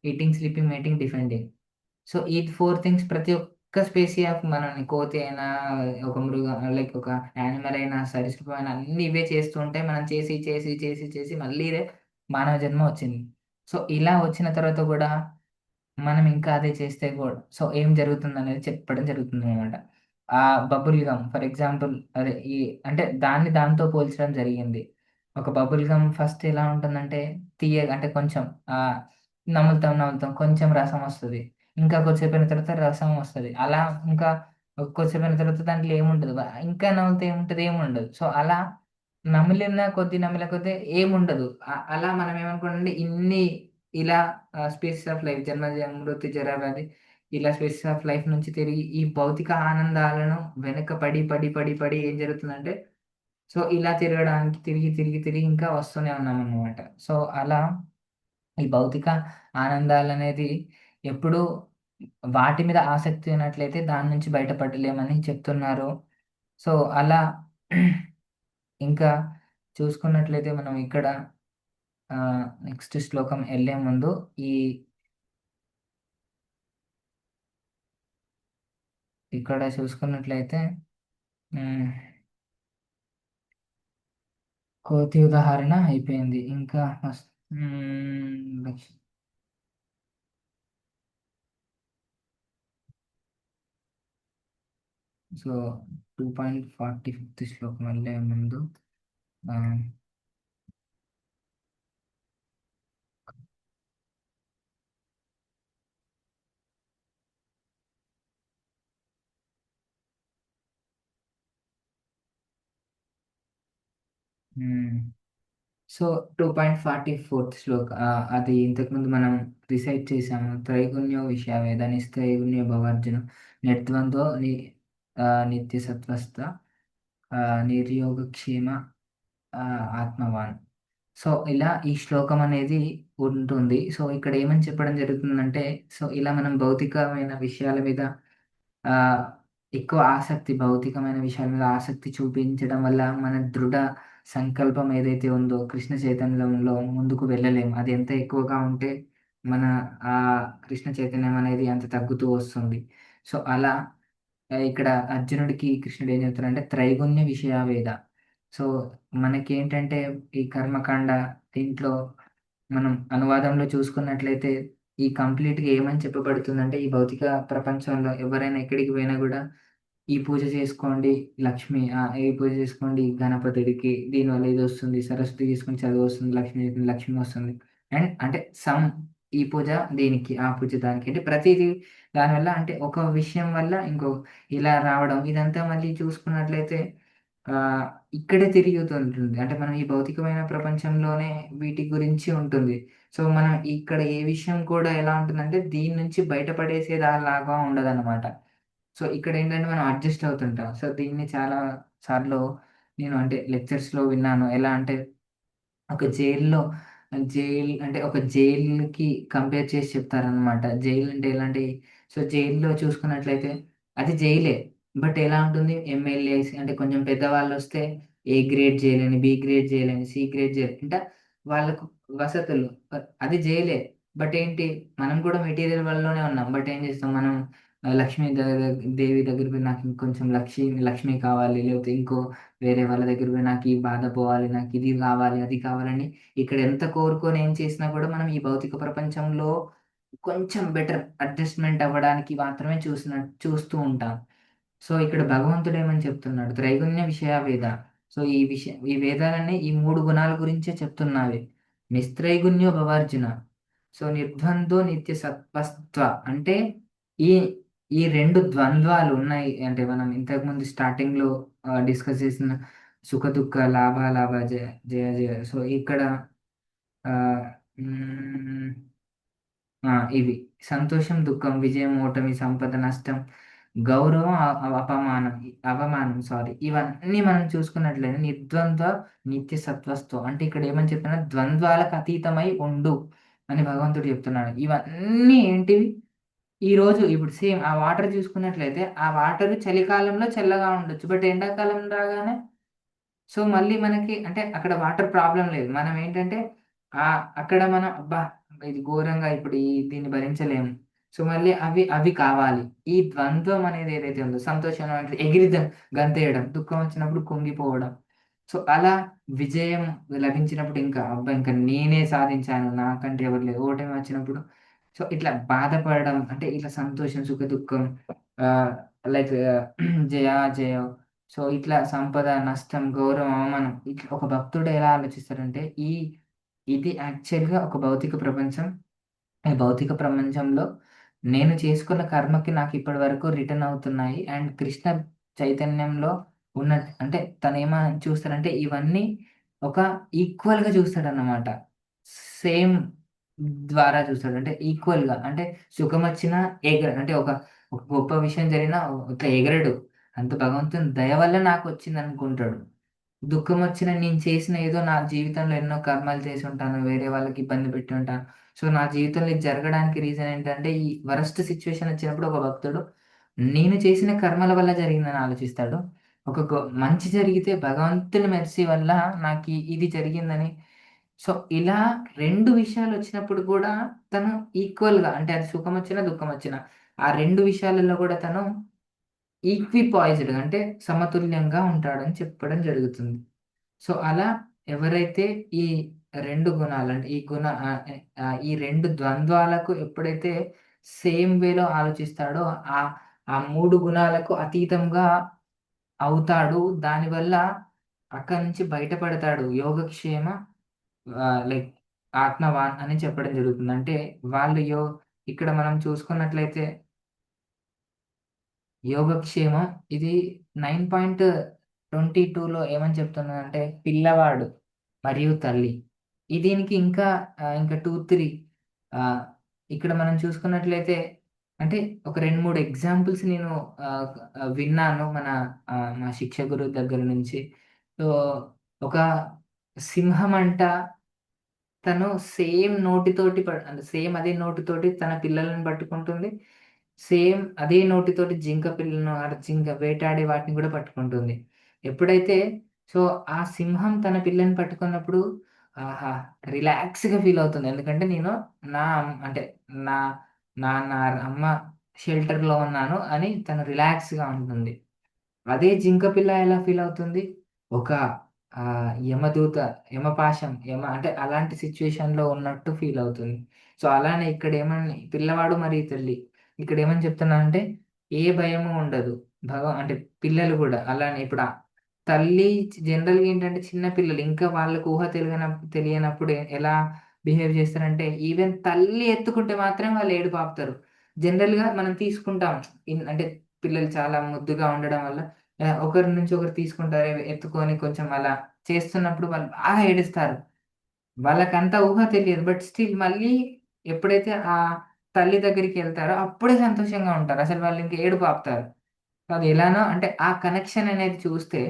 eating, sleeping, mating, defending. So, ఈ 4 థింగ్స్ ప్రతి ఒక్క స్పేసీ ఆఫ్ మనల్ని కోతి అయినా, ఒక లైక్ ఒక యానిమల్ అయినా, సరీసృపం అయినా అన్నీ ఇవే చేస్తూ ఉంటాయి. మనం చేసి మళ్ళీ ఇదే మానవ జన్మ వచ్చింది. సో, ఇలా వచ్చిన తర్వాత గూడా మనం ఇంకా అదే చేస్తే గూడా సో, ఏం జరుగుతుందనేది చెప్పడం జరుగుతుందనమాట. బబుల్ గమ్ ఫర్ ఎగ్జాంపుల్ అదే అంటే దాంతో పోల్చడం జరిగింది. ఒక బబుల్ గమ్ ఫస్ట్ ఎలా ఉంటుందంటే తియ్యగా అంటే కొంచెం నములుతాం కొంచెం రసం వస్తది. ఇంకా కొద్దిసేపయిన తర్వాత రసం వస్తది. అలా ఇంకా కొద్దిసేపయిన తర్వాత దాంట్లో ఏముండదు. ఇంకా నమిలితే ఏముంటది? ఏముండదు. సో, అలా నమిలే కొద్దీ ఏముండదు. అలా మనం ఏమనుకోండి ఇన్ని ఇలా స్పేసెస్ ఆఫ్ లైఫ్ మృత్యు, జర, వ్యాధి ఇలా స్పేసెస్ ఆఫ్ లైఫ్ నుంచి తిరిగి ఈ భౌతిక ఆనందాలను వెనక పడి ఏం జరుగుతుందంటే సో, ఇలా తిరగడానికి తిరిగి ఇంకా వస్తూనే ఉన్నామనమాట. సో, అలా ఈ భౌతిక ఆనందాలనేది ఎప్పుడూ వాటి మీద ఆసక్తి ఉన్నట్లయితే దాని నుంచి బయటపడలేమని చెప్తున్నారు. సో, అలా ఇంకా చూసుకున్నట్లయితే మనం ఇక్కడ నెక్స్ట్ శ్లోకం ఎళ్ళే ముందు ఈ ఇక్కడ చూసుకున్నట్లయితే హ్మ్. కోతి ఉదాహరణ అయిపోయింది. ఇంకా నెక్స్ట్ సో, 2.45 శ్లోకం వెళ్ళే ముందు ఆహ్, హ్మ్. సో, 2.44 అది ఇంతకుముందు మనం రిసైట్ చేసాము. త్రైగుణ్యో విషయావేద నిస్త్రైగుణ్యో భవార్జున నిర్ద్వంద్వో నిత్య సత్వస్థ నిర్యోగక్షేమ ఆత్మవాన్. సో, ఇలా ఈ శ్లోకం అనేది ఉంటుంది. సో, ఇక్కడ ఏమని చెప్పడం జరుగుతుందంటే, సో, ఇలా మనం భౌతికమైన విషయాల మీద ఆహ్, ఎక్కువ భౌతికమైన విషయాల మీద ఆసక్తి చూపించడం వల్ల మన దృఢ సంకల్పం ఏదైతే ఉందో కృష్ణ చైతన్యంలో ముందుకు వెళ్ళలేము. అది ఎంత ఎక్కువగా ఉంటే మన కృష్ణ చైతన్యం అనేది అంత తగ్గుతూ వస్తుంది. సో, అలా ఇక్కడ అర్జునుడికి కృష్ణుడు ఏం చెప్తారంటే త్రైగుణ్య విషయావేద. సో, మనకేంటంటే ఈ కర్మకాండ దీంట్లో మనం అనువాదంలో చూసుకున్నట్లయితే ఈ కంప్లీట్‌గా ఏమని చెప్పబడుతుందంటే ఈ భౌతిక ప్రపంచంలో ఎవరైనా ఎక్కడికి పోయినా గూడా ఈ పూజ చేసుకోండి లక్ష్మి, ఈ పూజ చేసుకోండి గణపతుడికి, దీనివల్ల ఇది వస్తుంది, సరస్వతి తీసుకొని చదువు వస్తుంది, లక్ష్మి వస్తుంది. అండ్ అంటే సమ్ ఈ పూజ దీనికి, ఆ పూజ దానికి, అంటే ప్రతిదీ దానివల్ల, అంటే ఒక విషయం వల్ల ఇంకో ఇలా రావడం, ఇదంతా మళ్ళీ చూసుకున్నట్లయితే ఆ ఇక్కడే తిరుగుతుంటుంది. అంటే మనం ఈ భౌతికమైన ప్రపంచంలోనే వీటి గురించి ఉంటుంది. సో మనం ఇక్కడ ఏ విషయం కూడా ఎలా ఉంటుందంటే దీని నుంచి బయటపడేసేదాలాగా ఉండదన్నమాట. సో ఇక్కడ ఏంటంటే మనం అడ్జస్ట్ అవుతుంటాం. సో దీన్ని చాలా సార్లు నేను అంటే లెక్చర్స్‌లో విన్నాను. ఎలా అంటే ఒక జైల్‌లో, అంటే ఒక జైల్‌కి కంపేర్ చేసి చెప్తారనమాట. జైల్ అంటే ఎలాంటి, సో జైల్‌లో చూసుకున్నట్లయితే అది జైలే. బట్ ఎలా ఉంటుంది, ఎమ్మెల్యేస్ అంటే కొంచెం పెద్దవాళ్ళొస్తే ఏ గ్రేడ్ జైలని, బి గ్రేడ్ జైలని, సి గ్రేడ్ జైల్ అంటే వాళ్ళకు వసతులు. అది జైలే. బట్ ఏంటి, మనం కూడా మెటీరియల్ వరల్డ్‌లోనే ఉన్నాం. బట్ ఏం చేస్తాం మనం, లక్ష్మీ దేవి దగ్గర పోయి నాకు ఇంకొంచెం లక్ష్మి కావాలి, లేకపోతే ఇంకో వేరే వాళ్ళ దగ్గర పోయి నాకు ఈ బాధ పోవాలి, నాకు ఇది కావాలి, అది కావాలని ఇక్కడ ఎంత కోరుకొని ఏం చేసినా కూడా మనం ఈ భౌతిక ప్రపంచంలో కొంచెం బెటర్ అడ్జస్ట్‌మెంట్ అవ్వడానికి మాత్రమే చూస్తూ ఉంటాం. సో, ఇక్కడ భగవంతుడు ఏమని చెప్తున్నాడు? త్రైగుణ్య విషయా వేద. సో, ఈ వేదాలన్నీ ఈ 3 గుణాల గురించే చెప్తున్నవి. నిస్త్రైగుణ్యో భవార్జున. సో, నిర్ద్వంద్వో నిత్య సత్వస్త్వ. అంటే ఈ ఈ 2 ద్వంద్వాలు ఉన్నాయి. అంటే మనం ఇంతకుముందు స్టార్టింగ్‌లో డిస్కస్ చేసిన సుఖ, దుఃఖ, లాభ, లాభ, జయ, జయ, జయ. సో, ఇక్కడ ఆహ్, హ్మ్. ఇవి సంతోషం, దుఃఖం, విజయం, ఓటమి, సంపద, నష్టం, గౌరవం, అవమానం సారీ. ఇవన్నీ మనం చూసుకున్నట్లయితే నిర్ద్వంద్వ నిత్య సత్వస్తో, అంటే ఇక్కడ ఏమని చెప్తున్నా, ద్వంద్వాలకు అతీతమై ఉండు అని భగవంతుడు చెప్తున్నాడు. ఇవన్నీ ఏంటివి, ఈ రోజు ఇప్పుడు సేమ్ ఆ వాటర్ చూసుకున్నట్లయితే ఆ వాటర్ చలికాలంలో చల్లగా ఉండొచ్చు. బట్ ఎండాకాలం రాగానే, సో మళ్ళీ మనకి అంటే అక్కడ వాటర్ ప్రాబ్లమ్ లేదు. మనం ఏంటంటే అక్కడ మనం అబ్బా! ఇది ఘోరంగా ఇప్పుడు దీన్ని భరించలేము. సో మళ్ళీ అవి కావాలి. ఈ ద్వంద్వం అనేది ఏదైతే ఉందో, సంతోషం అంటే గంతేయడం, దుఃఖం వచ్చినప్పుడు కుంగిపోవడం. సో అలా విజయం లభించినప్పుడు ఇంకా అబ్బా! ఇంకా నేనే సాధించాను, నాకంటే ఎవరు లేరు. ఓటమి వచ్చినప్పుడు సో ఇట్లా బాధపడడం, అంటే ఇట్లా సంతోషం, దుఃఖం, ఆహ్, లైక్ జయ, జయం. సో, ఇట్లా సంపద, నష్టం, గౌరవం, అవమానం, ఇట్లా ఒక భక్తుడు ఎలా ఆలోచిస్తాడంటే, ఇది యాక్చువల్‌గా ఒక భౌతిక ప్రపంచం. ఈ భౌతిక ప్రపంచంలో నేను చేసుకున్న కర్మకి నాకు ఇప్పటి వరకు రిటర్న్ అవుతున్నాయి. అండ్ కృష్ణ చైతన్యంలో ఉన్న, అంటే తనేమని చూస్తాడంటే ఇవన్నీ ఒక ఈక్వల్‌గా చూస్తాడన్నమాట. సేమ్ ద్వారా చూస్తాడు. అంటే ఈక్వల్‌గా, అంటే సుఖమొచ్చినా అంటే ఒక గొప్ప విషయం జరిగినా ఇట్లా ఎగరడు. అంత భగవంతుని దయ వల్ల నాకొచ్చిందనుకుంటాడు. దుఃఖమొచ్చినా నేను చేసిన ఏదో నా జీవితంలో ఎన్నో కర్మలు చేసుంటాను. వేరే వాళ్ళకి ఇబ్బంది పెట్టి ఉంటాను. సో, నా జీవితంలో ఇది జరగడానికి రీజన్ ఏంటంటే, ఈ వరస్ట్ సిట్యుయేషన్ వచ్చినప్పుడు ఒక భక్తుడు నేను చేసిన కర్మల వల్ల జరిగిందని ఆలోచిస్తాడు. ఒక మంచి జరిగితే భగవంతుని మెర్సీ వల్ల నాకీ ఇది జరిగిందని. సో, ఇలా 2 విషయాలొచ్చినప్పుడు కూడా తను ఈక్వల్‌గా, అంటే అది సుఖమొచ్చినా, దుఃఖమొచ్చినా ఆ 2 విషయాలలో కూడా తను ఈక్విపాయిజ్డ్‌గా, అంటే సమతుల్యంగా ఉంటాడని చెప్పడం జరుగుతుంది. సో, అలా ఎవరైతే ఈ 2 గుణాలు, అంటే ఈ 2 ద్వంద్వాలకు ఎప్పుడైతే సేమ్ వేలో ఆలోచిస్తాడో, ఆహ్, ఆ 3 గుణాలకు అతీతంగా అవుతాడు. దానివల్ల అక్కడి నుంచి బయటపడతాడు. యోగక్షేమ లైక్ ఆత్మవాన్ అని చెప్పడం జరుగుతుంది. అంటే వాళ్ళు ఇక్కడ మనం చూసుకున్నట్లయితే యోగక్షేమం ఇది 9.22లో ఏమని చెప్తున్నదంటే పిల్లవాడు మరియు తల్లి. దీనికి ఇంకా ఇంకా 2, 3 ఆహ్, ఇక్కడ మనం చూసుకున్నట్లయితే, అంటే ఒక 2, 3 ఎగ్జాంపుల్స్ నేను ఆహ్, విన్నాను మా శిక్షకుడు దగ్గర నుంచి. సో, ఒక సింహమంట తను సేమ్ నోటితోటి అంటే సేమ్ అదే నోటితోటి తన పిల్లలను పట్టుకుంటుంది. సేమ్ అదే నోటితోటి జింక పిల్లను, జింక వేటాడే వాటిని గూడా పట్టుకుంటుంది. ఎప్పుడైతే, సో, ఆ సింహం తన పిల్లని పట్టుకున్నప్పుడు ఆహా! రిలాక్స్‌గా ఫీల్ అవుతుంది. ఎందుకంటే నేను అంటే నా నాన్న, అమ్మ షెల్టర్‌లో ఉన్నాను అని తను రిలాక్స్‌గా ఉంటుంది. అదే జింక పిల్ల ఎలా ఫీల్ అవుతుంది? ఒక యమదూత, యమపాశం, అంటే అలాంటి సిట్యుయేషన్‌లో ఉన్నట్టు ఫీల్ అవుతుంది. సో, అలానే ఇక్కడ పిల్లవాడు మరియు తల్లి. ఇక్కడ ఏమని చెప్తున్నానంటే ఏ భయము ఉండదు. అంటే పిల్లలు కూడా అలానే ఇప్పుడు తల్లి జనరల్గా ఏంటంటే చిన్న పిల్లలు ఇంకా వాళ్ళకు ఊహ తెలియనప్పుడు ఎలా బిహేవ్ చేస్తారంటే ఈవెన్ తల్లి ఎత్తుకుంటే మాత్రం వాళ్ళు ఏడుపు ఆపుతారు. జనరల్గా మనం తీసుకుంటాం అంటే పిల్లలు చాలా ముద్దుగా ఉండడం వల్ల ఒకరి నుంచి ఒకరు తీసుకుంటారు ఎత్తుకొని కొంచెం అలా చేస్తున్నప్పుడు వాళ్ళు బాగా ఏడుస్తారు. వాళ్ళకంత ఊహ తెలియదు. బట్ స్టిల్ మళ్ళీ ఎప్పుడైతే ఆ తల్లి దగ్గరికి వెళ్తారో అప్పుడే సంతోషంగా ఉంటారు. అసలు వాళ్ళు ఇంక ఏడుపు ఆపుతారు. అది ఎలానో అంటే ఆ కనెక్షన్ అనేది చూస్తే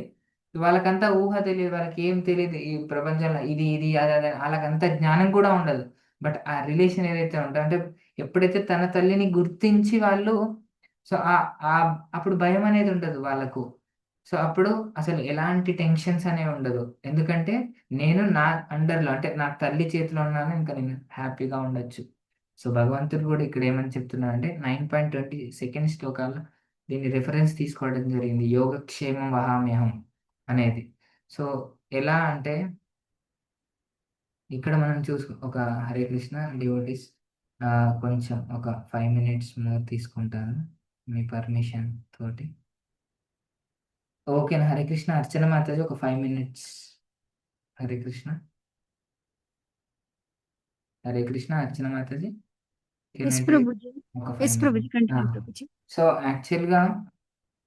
వాళ్ళకంతా ఊహ తెలియదు. వాళ్ళకి ఏం తెలీదు. ఈ ప్రపంచంలో ఇది అది అది ఆళ్ళకంత జ్ఞానం కూడా ఉండదు. బట్ ఆ రిలేషన్ ఏదైతే ఉంటదో అంటే ఎప్పుడైతే తన తల్లిని గుర్తించి వాళ్ళు సో, అప్పుడు భయం అనేది ఉండదు వాళ్ళకు. సో, అప్పుడు అసలు ఎలాంటి టెన్షన్స్ అనేవి ఉండదు. ఎందుకంటే నేను నా అండర్‌లో అంటే నా తల్లి చేతిలో ఉన్నాను. ఇంకా నేను హ్యాపీగా ఉండొచ్చు. సో, భగవంతుడు కూడా ఇక్కడ ఏమని చెప్తున్నాడంటే 9.20 సెకండ్ శ్లోకాల్లో దీన్ని రిఫరెన్స్ తీసుకోవడం జరిగింది. యోగక్షేమం వహామ్యహం అనేది. సో, ఎలా అంటే ఇక్కడ మనం ఒక హరే కృష్ణ డివోటీస్ కొంచెం ఒక 5 మినిట్స్ మోర్ తీసుకుంటాను. మీ పర్మిషన్ తోటి. ఓకేనా? హరే కృష్ణ అర్చన మాతాజీ ఒక 5 minutes. Hare Krishna. Hare Krishna Archana Mataji. Can yes you take Prabhuji. ఒక 5 యెస్ ప్రభుజీ. మినిట్స్? ఆ! కంటిన్యూ ప్రభుజీ. సో, యాక్చువల్‌గా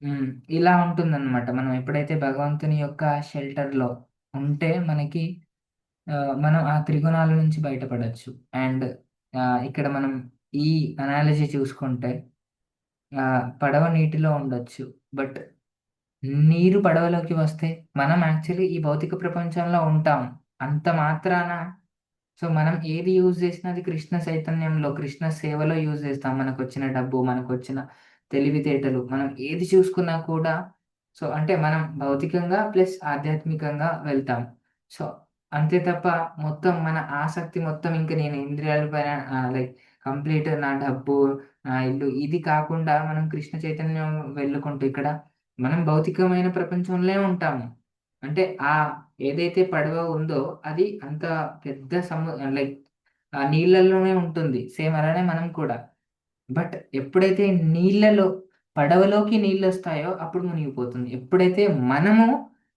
హ్మ్. ఇలా ఉంటుందన్నమాట. మనం ఎప్పుడైతే భగవంతుని యొక్క షెల్టర్‌లో ఉంటే మనకి మనం ఆ త్రిగుణాల నుంచి బయటపడొచ్చు. అండ్ ఇక్కడ మనం ఈ అనాలజీ చూసుకుంటే పడవ నీటిలో ఉండొచ్చు. బట్ నీరు పడవలోకి వస్తే మనం యాక్చువల్లీ ఈ భౌతిక ప్రపంచంలో ఉంటాం. అంత మాత్రాన సో, మనం ఏది యూజ్ చేసినా అది కృష్ణ చైతన్యంలో, కృష్ణ సేవలో యూజ్ చేస్తాం. మనకొచ్చిన డబ్బు, మనకొచ్చిన తెలివితేటలు, మనం ఏది చూసుకున్నా కూడా సో, అంటే మనం భౌతికంగా ప్లస్ ఆధ్యాత్మికంగా వెళ్తాం. సో, అంతే తప్ప మొత్తం మన ఆసక్తి మొత్తం ఇంక నేను ఇంద్రియాల పైన లైక్ కంప్లీట్ నా డబ్బు, నా ఇల్లు ఇది కాకుండా మనం కృష్ణ చైతన్యం వెళ్ళుకుంటూ ఇక్కడ మనం భౌతికమైన ప్రపంచంలో ఉంటాము. అంటే ఏదైతే పడవ ఉందో అది అంత పెద్ద లైక్ ఆ నీళ్ళల్లోనే ఉంటుంది. సేమ్ అలానే మనం కూడా. బట్ ఎప్పుడైతే నీళ్ళలో పడవలోకి నీళ్ళొస్తాయో అప్పుడు మునిగిపోతుంది. ఎప్పుడైతే మనము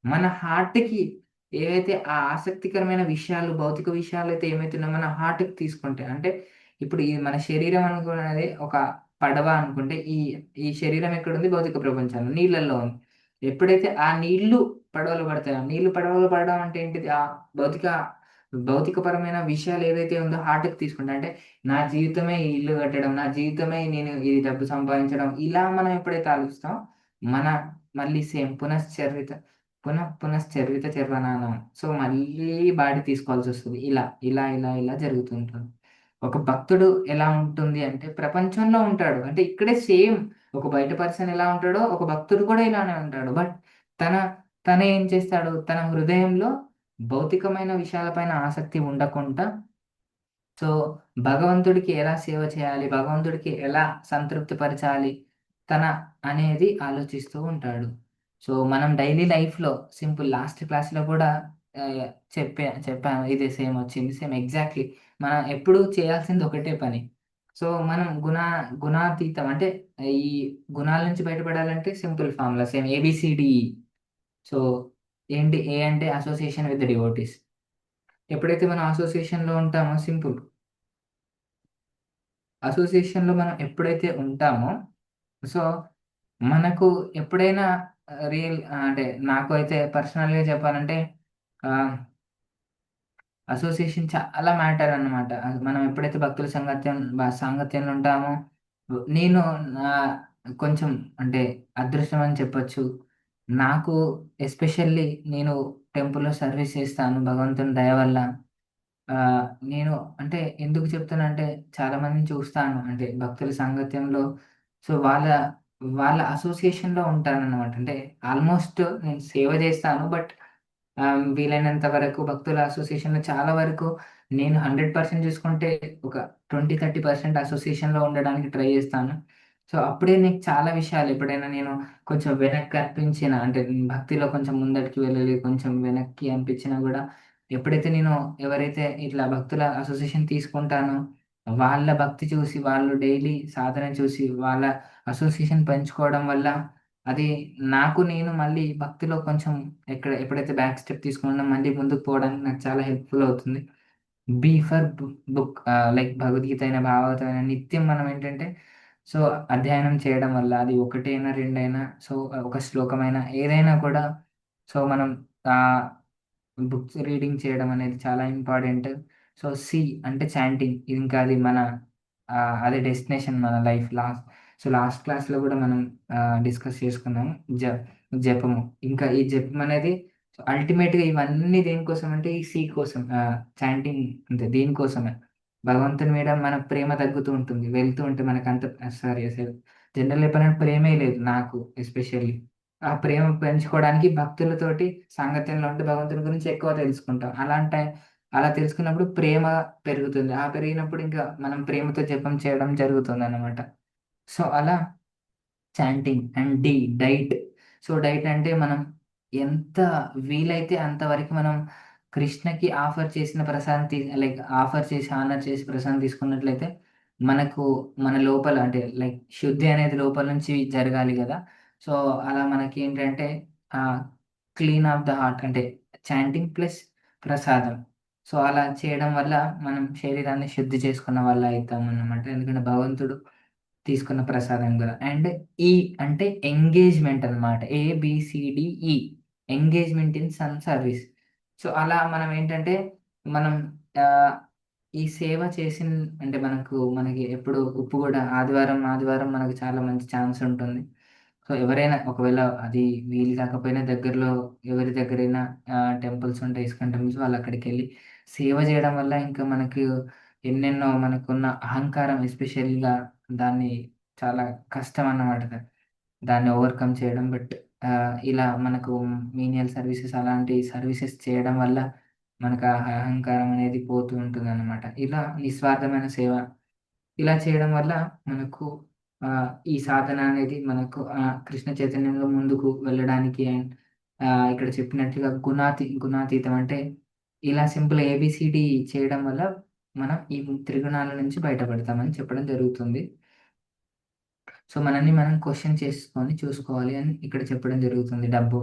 మన హార్ట్‌కి ఏవైతే ఆ ఆసక్తికరమైన విషయాలు, భౌతిక విషయాలైతే ఏమైతే ఉన్నాయో మన హార్ట్‌కి తీసుకుంటే అంటే ఇప్పుడు ఈ మన శరీరం అనుకున్నది ఒక పడవ అనుకుంటే ఈ శరీరం ఎక్కడుంది? భౌతిక ప్రపంచంలో నీళ్ళల్లో ఉంది. ఎప్పుడైతే ఆ నీళ్ళు పడవలో పడతాయో నీళ్ళు పడవలో పడడం అంటే ఏంటిది? భౌతిక భౌతికపరమైన విషయాలు ఏదైతే ఉందో హార్ట్‌కి తీసుకుంటా. అంటే నా జీవితమే ఈ ఇల్లు కట్టడం, నా జీవితమే నేను ఈ డబ్బు సంపాదించడం, ఇలా మనం ఎప్పుడైతే ఆలోచిస్తామో, మన మళ్ళీ సేమ్ పునశ్చరిత చర్వనానం. సో, మళ్ళీ బాడీ తీసుకోవాల్సొస్తది. ఇలా జరుగుతుంటుంది. ఒక భక్తుడు ఎలా ఉంటుంది అంటే, ప్రపంచంలో ఉంటాడు. అంటే ఇక్కడే సేమ్ ఒక బయట పర్సన్ ఎలా ఉంటాడో, ఒక భక్తుడు కూడా ఇలానే ఉంటాడు. బట్ తన తనేం చేస్తాడు, తన హృదయంలో భౌతికమైన విషయాలపైన ఆసక్తి ఉండకుండా సో, భగవంతుడికి ఎలా సేవ చేయాలి? భగవంతుడికి ఎలా సంతృప్తి పరచాలి? తన అనేది ఆలోచిస్తూ ఉంటాడు. సో, మనం డైలీ లైఫ్‌లో సింపుల్ లాస్ట్ క్లాస్‌లో కూడా చెప్పాను. ఇదే సేమ్ వచ్చింది. Same exactly. మనం ఎప్పుడూ చేయాల్సింది ఒకటే పని. సో, మనం గుణాతీతం అంటే ఈ గుణాల నుంచి బయటపడాలంటే simple formula same ABCDE. So, ఏంటి ఏ అంటే అసోసియేషన్ విత్ ద డివోటీస్. ఎప్పుడైతే మనం అసోసియేషన్‌లో ఉంటామో సింపుల్. అసోసియేషన్‌లో మనం ఎప్పుడైతే ఉంటామో, సో, మనకు ఎప్పుడైనా అంటే నాకు అయితే పర్సనల్‌గా చెప్పాలంటే ఆహ్, అసోసియేషన్ చాలా మ్యాటర్ అన్నమాట. మనం ఎప్పుడైతే భక్తుల సాంగత్యంలో ఉంటామో, నేను నా కొంచెం అంటే అదృష్టం అని చెప్పొచ్చు. నాకు ఎస్పెషల్లీ నేను టెంపుల్‌లో సర్వీస్ చేస్తాను భగవంతుని దయ వల్ల. నేను అంటే ఎందుకు చెప్తానంటే చాలా మందిని చూస్తాను. అంటే భక్తుల సాంగత్యంలో సో, వాళ్ళ అసోసియేషన్‌లో ఉంటాననమాట. అంటే ఆల్‌మోస్ట్ నేను సేవ జేస్తాను. బట్ వీలైనంత వరకు భక్తుల అసోసియేషన్‌లో చాలా వరకు నేను 100% చూసుకుంటే ఒక 20, 30% అసోసియేషన్‌లో ఉండడానికి ట్రై జేస్తాను. సో, అప్పుడే నీకు చాలా విషయాలు ఎప్పుడైనా నేను కొంచెం వెనక్కి అనిపించిన అంటే భక్తిలో కొంచెం ముందటికి వెళ్ళాలి, కొంచెం వెనక్కి అనిపించినా గూడా ఎప్పుడైతే నేను ఎవరైతే ఇట్లా భక్తుల అసోసియేషన్ తీసుకుంటానో, వాళ్ళ భక్తి చూసి, వాళ్ళు డైలీ సాధన చూసి, వాళ్ళ అసోసియేషన్ పెంచుకోవడం వల్ల అది నాకు నేను మళ్ళీ భక్తిలో కొంచెం ఎప్పుడైతే బ్యాక్ స్టెప్ తీసుకున్నానో మళ్ళీ ముందుకు పోవడానికి నాకు చాలా హెల్ప్‌ఫుల్ అవుతుంది. Be for book like Bhagavad Gita అయినా, భాగవతం అయినా నిత్యం మనం ఏంటంటే సో, అధ్యయనం చేయడం వల్ల అది ఒకటైనా, రెండైనా సో, ఒక శ్లోకమైనా ఏదైనా కూడా సో, మనం ఆహ్, బుక్స్ రీడింగ్ చేయడం అనేది చాలా ఇంపార్టెంట్. సో, సి అంటే చాంటింగ్ ఇంకా అది మన అదే డెస్టినేషన్ మన లైఫ్ లాస్ట్ క్లాస్‌లో గూడా మనం డిస్కస్ చేసుకున్నాము. జ జపము. ఇంకా ఈ జపం అనేది అల్టిమేట్‌గా ఇవన్నీ దేనికోసం అంటే ఈ సి కోసం చాంటింగ్ అంతే దీనికోసమే. భగవంతుని మీద మన ప్రేమ తగ్గుతూ ఉంటుంది. వెళ్తూ ఉంటే మనకంత సారీ అసలు జనరల్‌గా చెప్పాలంటే ప్రేమే లేదు నాకు ఎస్పెషల్లీ. ఆ ప్రేమ పెంచుకోవడానికి భక్తులతోటి సాంగత్యంలో ఉంటే భగవంతుని గురించి ఎక్కువ తెలుసుకుంటాం. అలా తెలుసుకున్నప్పుడు ప్రేమ పెరుగుతుంది. ఆ పెరిగినప్పుడు ఇంకా మనం ప్రేమతో జపం చేయడం జరుగుతుందనమాట. సో, అలా chanting and diet. So, diet అంటే మనం ఎంత వీలైతే అంత వరకు మనం కృష్ణకి ఆఫర్ చేసిన ప్రసాదం లైక్ ఆఫర్ చేసి, ఆనర్ చేసి ప్రసాదం తీసుకున్నట్లయితే మనకు మన లోపల అంటే లైక్ శుద్ధి అనేది లోపల నుంచి జరగాలి గదా! సో, అలా మనకేంటంటే ఆహ్, క్లీన్ ఆఫ్ ద హార్ట్ అంటే చాంటింగ్ ప్లస్ ప్రసాదం. సో, అలా చేయడం వల్ల మనం శరీరాన్ని శుద్ధి చేసుకున్న వాళ్ళ అయితామన్నమాట. ఎందుకంటే భగవంతుడు తీసుకున్న ప్రసాదం గూడా. అండ్ ఈ అంటే ఎంగేజ్‌మెంట్ అన్నమాట. ABCDE engagement in some service. So, అలా మనం ఏంటంటే మనం ఆహ్, ఈ సేవ అంటే మనకి ఎప్పుడు ఉప్పు గూడా ఆదివారం మనకు చాలా మంచి ఛాన్స్ ఉంటుంది. సో, ఎవరైనా ఒకవేళ అది వీలు కాకపోయినా దగ్గరలో ఎవరి దగ్గరైనా టెంపుల్స్ ఉంటాయి. ఇస్కాన్ టెంపుల్స్ వాళ్ళక్కడికెళ్ళి సేవ జేయడం వల్ల ఇంకా మనకు ఎన్నెన్నో మనకున్న అహంకారం ఎస్పెషల్‌గా దాన్ని చాలా కష్టమన్నమాట. దాన్ని ఓవర్‌కమ్ చేయడం. ఇలా మనకు మీనియల్ సర్వీసెస్ అలాంటి సర్వీసెస్ చేయడం వల్ల మనకు ఆ అహంకారం అనేది పోతూ ఉంటుందన్నమాట. ఇలా నిస్వార్థమైన సేవ ఇలా చేయడం వల్ల మనకు ఈ సాధన అనేది మనకు కృష్ణ చైతన్యంలో ముందుకు వెళ్ళడానికి అండ్ ఇక్కడ చెప్పినట్టుగా గుణాతీతం అంటే ఇలా సింపుల్ ఏబీసీడీ చేయడం వల్ల మనం ఈ త్రిగుణాల నుంచి బయటపడతామని చెప్పడం జరుగుతుంది. సో, మనల్ని మనం క్వెషన్ చేసుకొని చూసుకోవాలి అని ఇక్కడ చెప్పడం జరుగుతుంది. డబ్బు,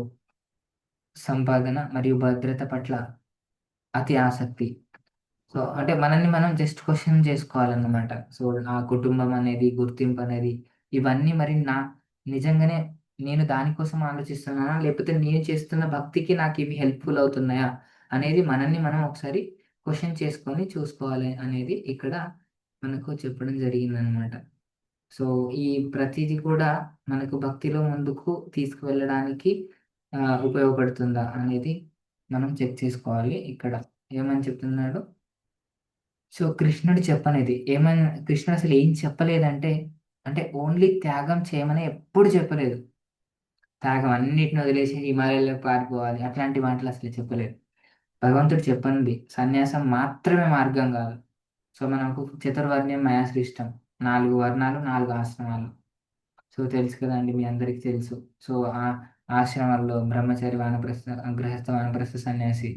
సంపాదన మరియు భద్రత పట్ల అతి ఆసక్తి. సో, అంటే మనల్ని మనం జస్ట్ క్వెషన్ చేసుకోవాలన్నమాట. సో, నా కుటుంబం అనేది, గుర్తింపు అనేది ఇవన్నీ మరి నిజంగానే నేను దానికోసం ఆలోచిస్తున్నానా? లేకపోతే నేను చేస్తున్న భక్తికి నాకివి హెల్ప్‌ఫుల్ అవుతున్నాయా? అనేది మనల్ని మనం ఒకసారి క్వెషన్ చేసుకొని చూసుకోవాలి అనేది ఇక్కడ మనకు చెప్పడం జరిగిందనమాట. సో, ఈ ప్రతీది కూడా మనకు భక్తిలో ముందుకు తీసుకువెళ్ళడానికి ఉపయోగపడుతుందా అనేది మనం చెక్ చేసుకోవాలి. ఇక్కడ ఏమని చెప్తున్నాడు? సో, కృష్ణుడు చెప్పనిది. కృష్ణుడు అసలు ఏం చెప్పలేదంటే, అంటే ఓన్లీ త్యాగం చేయమని ఎప్పుడు చెప్పలేదు. త్యాగం అన్నిటిని వదిలేసి హిమాలయాలకు పారిపోవాలి అట్లాంటి మాటలు అసలు చెప్పలేదు. భగవంతుడు చెప్పనిది సన్యాసం మాత్రమే మార్గం గాదు. సో, మనకు చతుర్వర్ణ్యం మయా సృష్టం. 4 వర్ణాలు, 4 ఆశ్రమాలు. సో, తెలుసు కదండీ! మీ అందరికి తెలుసు. సో, ఆశ్రమాల్లో బ్రహ్మచారి, వానప్రస్థ, గృహస్థ, వానప్రస్థ, సన్యాసి.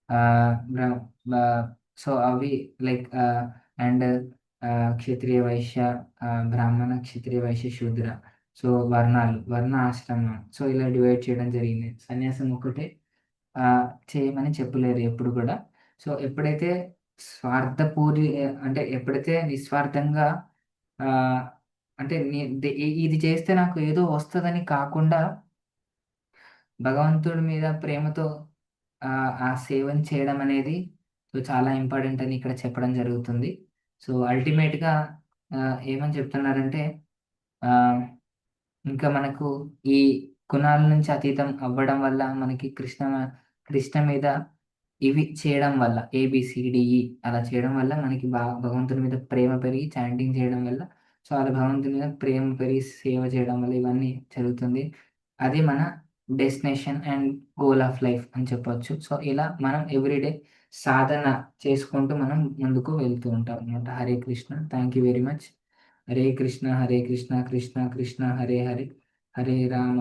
ఆహ్, బ్ర బ సో, అవి లైక్ అండ్ క్షత్రియ, వైశ్య, బ్రాహ్మణ, క్షత్రియ, వైశ్య, శూద్ర. సో, వర్ణ ఆశ్రమం. సో, ఇలా డివైడ్ చేయడం జరిగింది. సన్యాసం ఒక్కటే చేయమని చెప్పలేదు ఎప్పుడు కూడా. సో, ఎప్పుడైతే అంటే ఎప్పుడైతే నిస్వార్థంగా ఆహ్, అంటే ఇది చేస్తే నాకు ఏదో వస్తదని కాకుండా భగవంతుడి మీద ప్రేమతో ఆ సేవను చేయడం అనేది సో, చాలా ఇంపార్టెంట్ అని ఇక్కడ చెప్పడం జరుగుతుంది. సో, అల్టిమేట్‌గా ఏమని చెప్తున్నారంటే ఆహ్ ఇంకా మనకు ఈ గుణాల నుంచి అతీతం అవ్వడం వల్ల మనకి కృష్ణ మీద ఇవి చేయడం వల్ల ఏబీసీడీఈ అలా చేయడం వల్ల మనకి భగవంతుని మీద ప్రేమ పెరిగి చాంటింగ్ చేయడం వల్ల సో, అలా భగవంతుని మీద ప్రేమ పెరిగి సేవ చేయడం వల్ల ఇవన్నీ జరుగుతుంది. అది మన destination and goal of life అని చెప్పొచ్చు. సో, ఇలా మనం ఎవ్రీడే సాధన చేసుకుంటూ మనం ముందుకు వెళ్తూ ఉంటాం అన్నమాట. Hare Krishna. Thank you very much. Hare Krishna, Krishna Krishna Hare Hare. Hare Rama,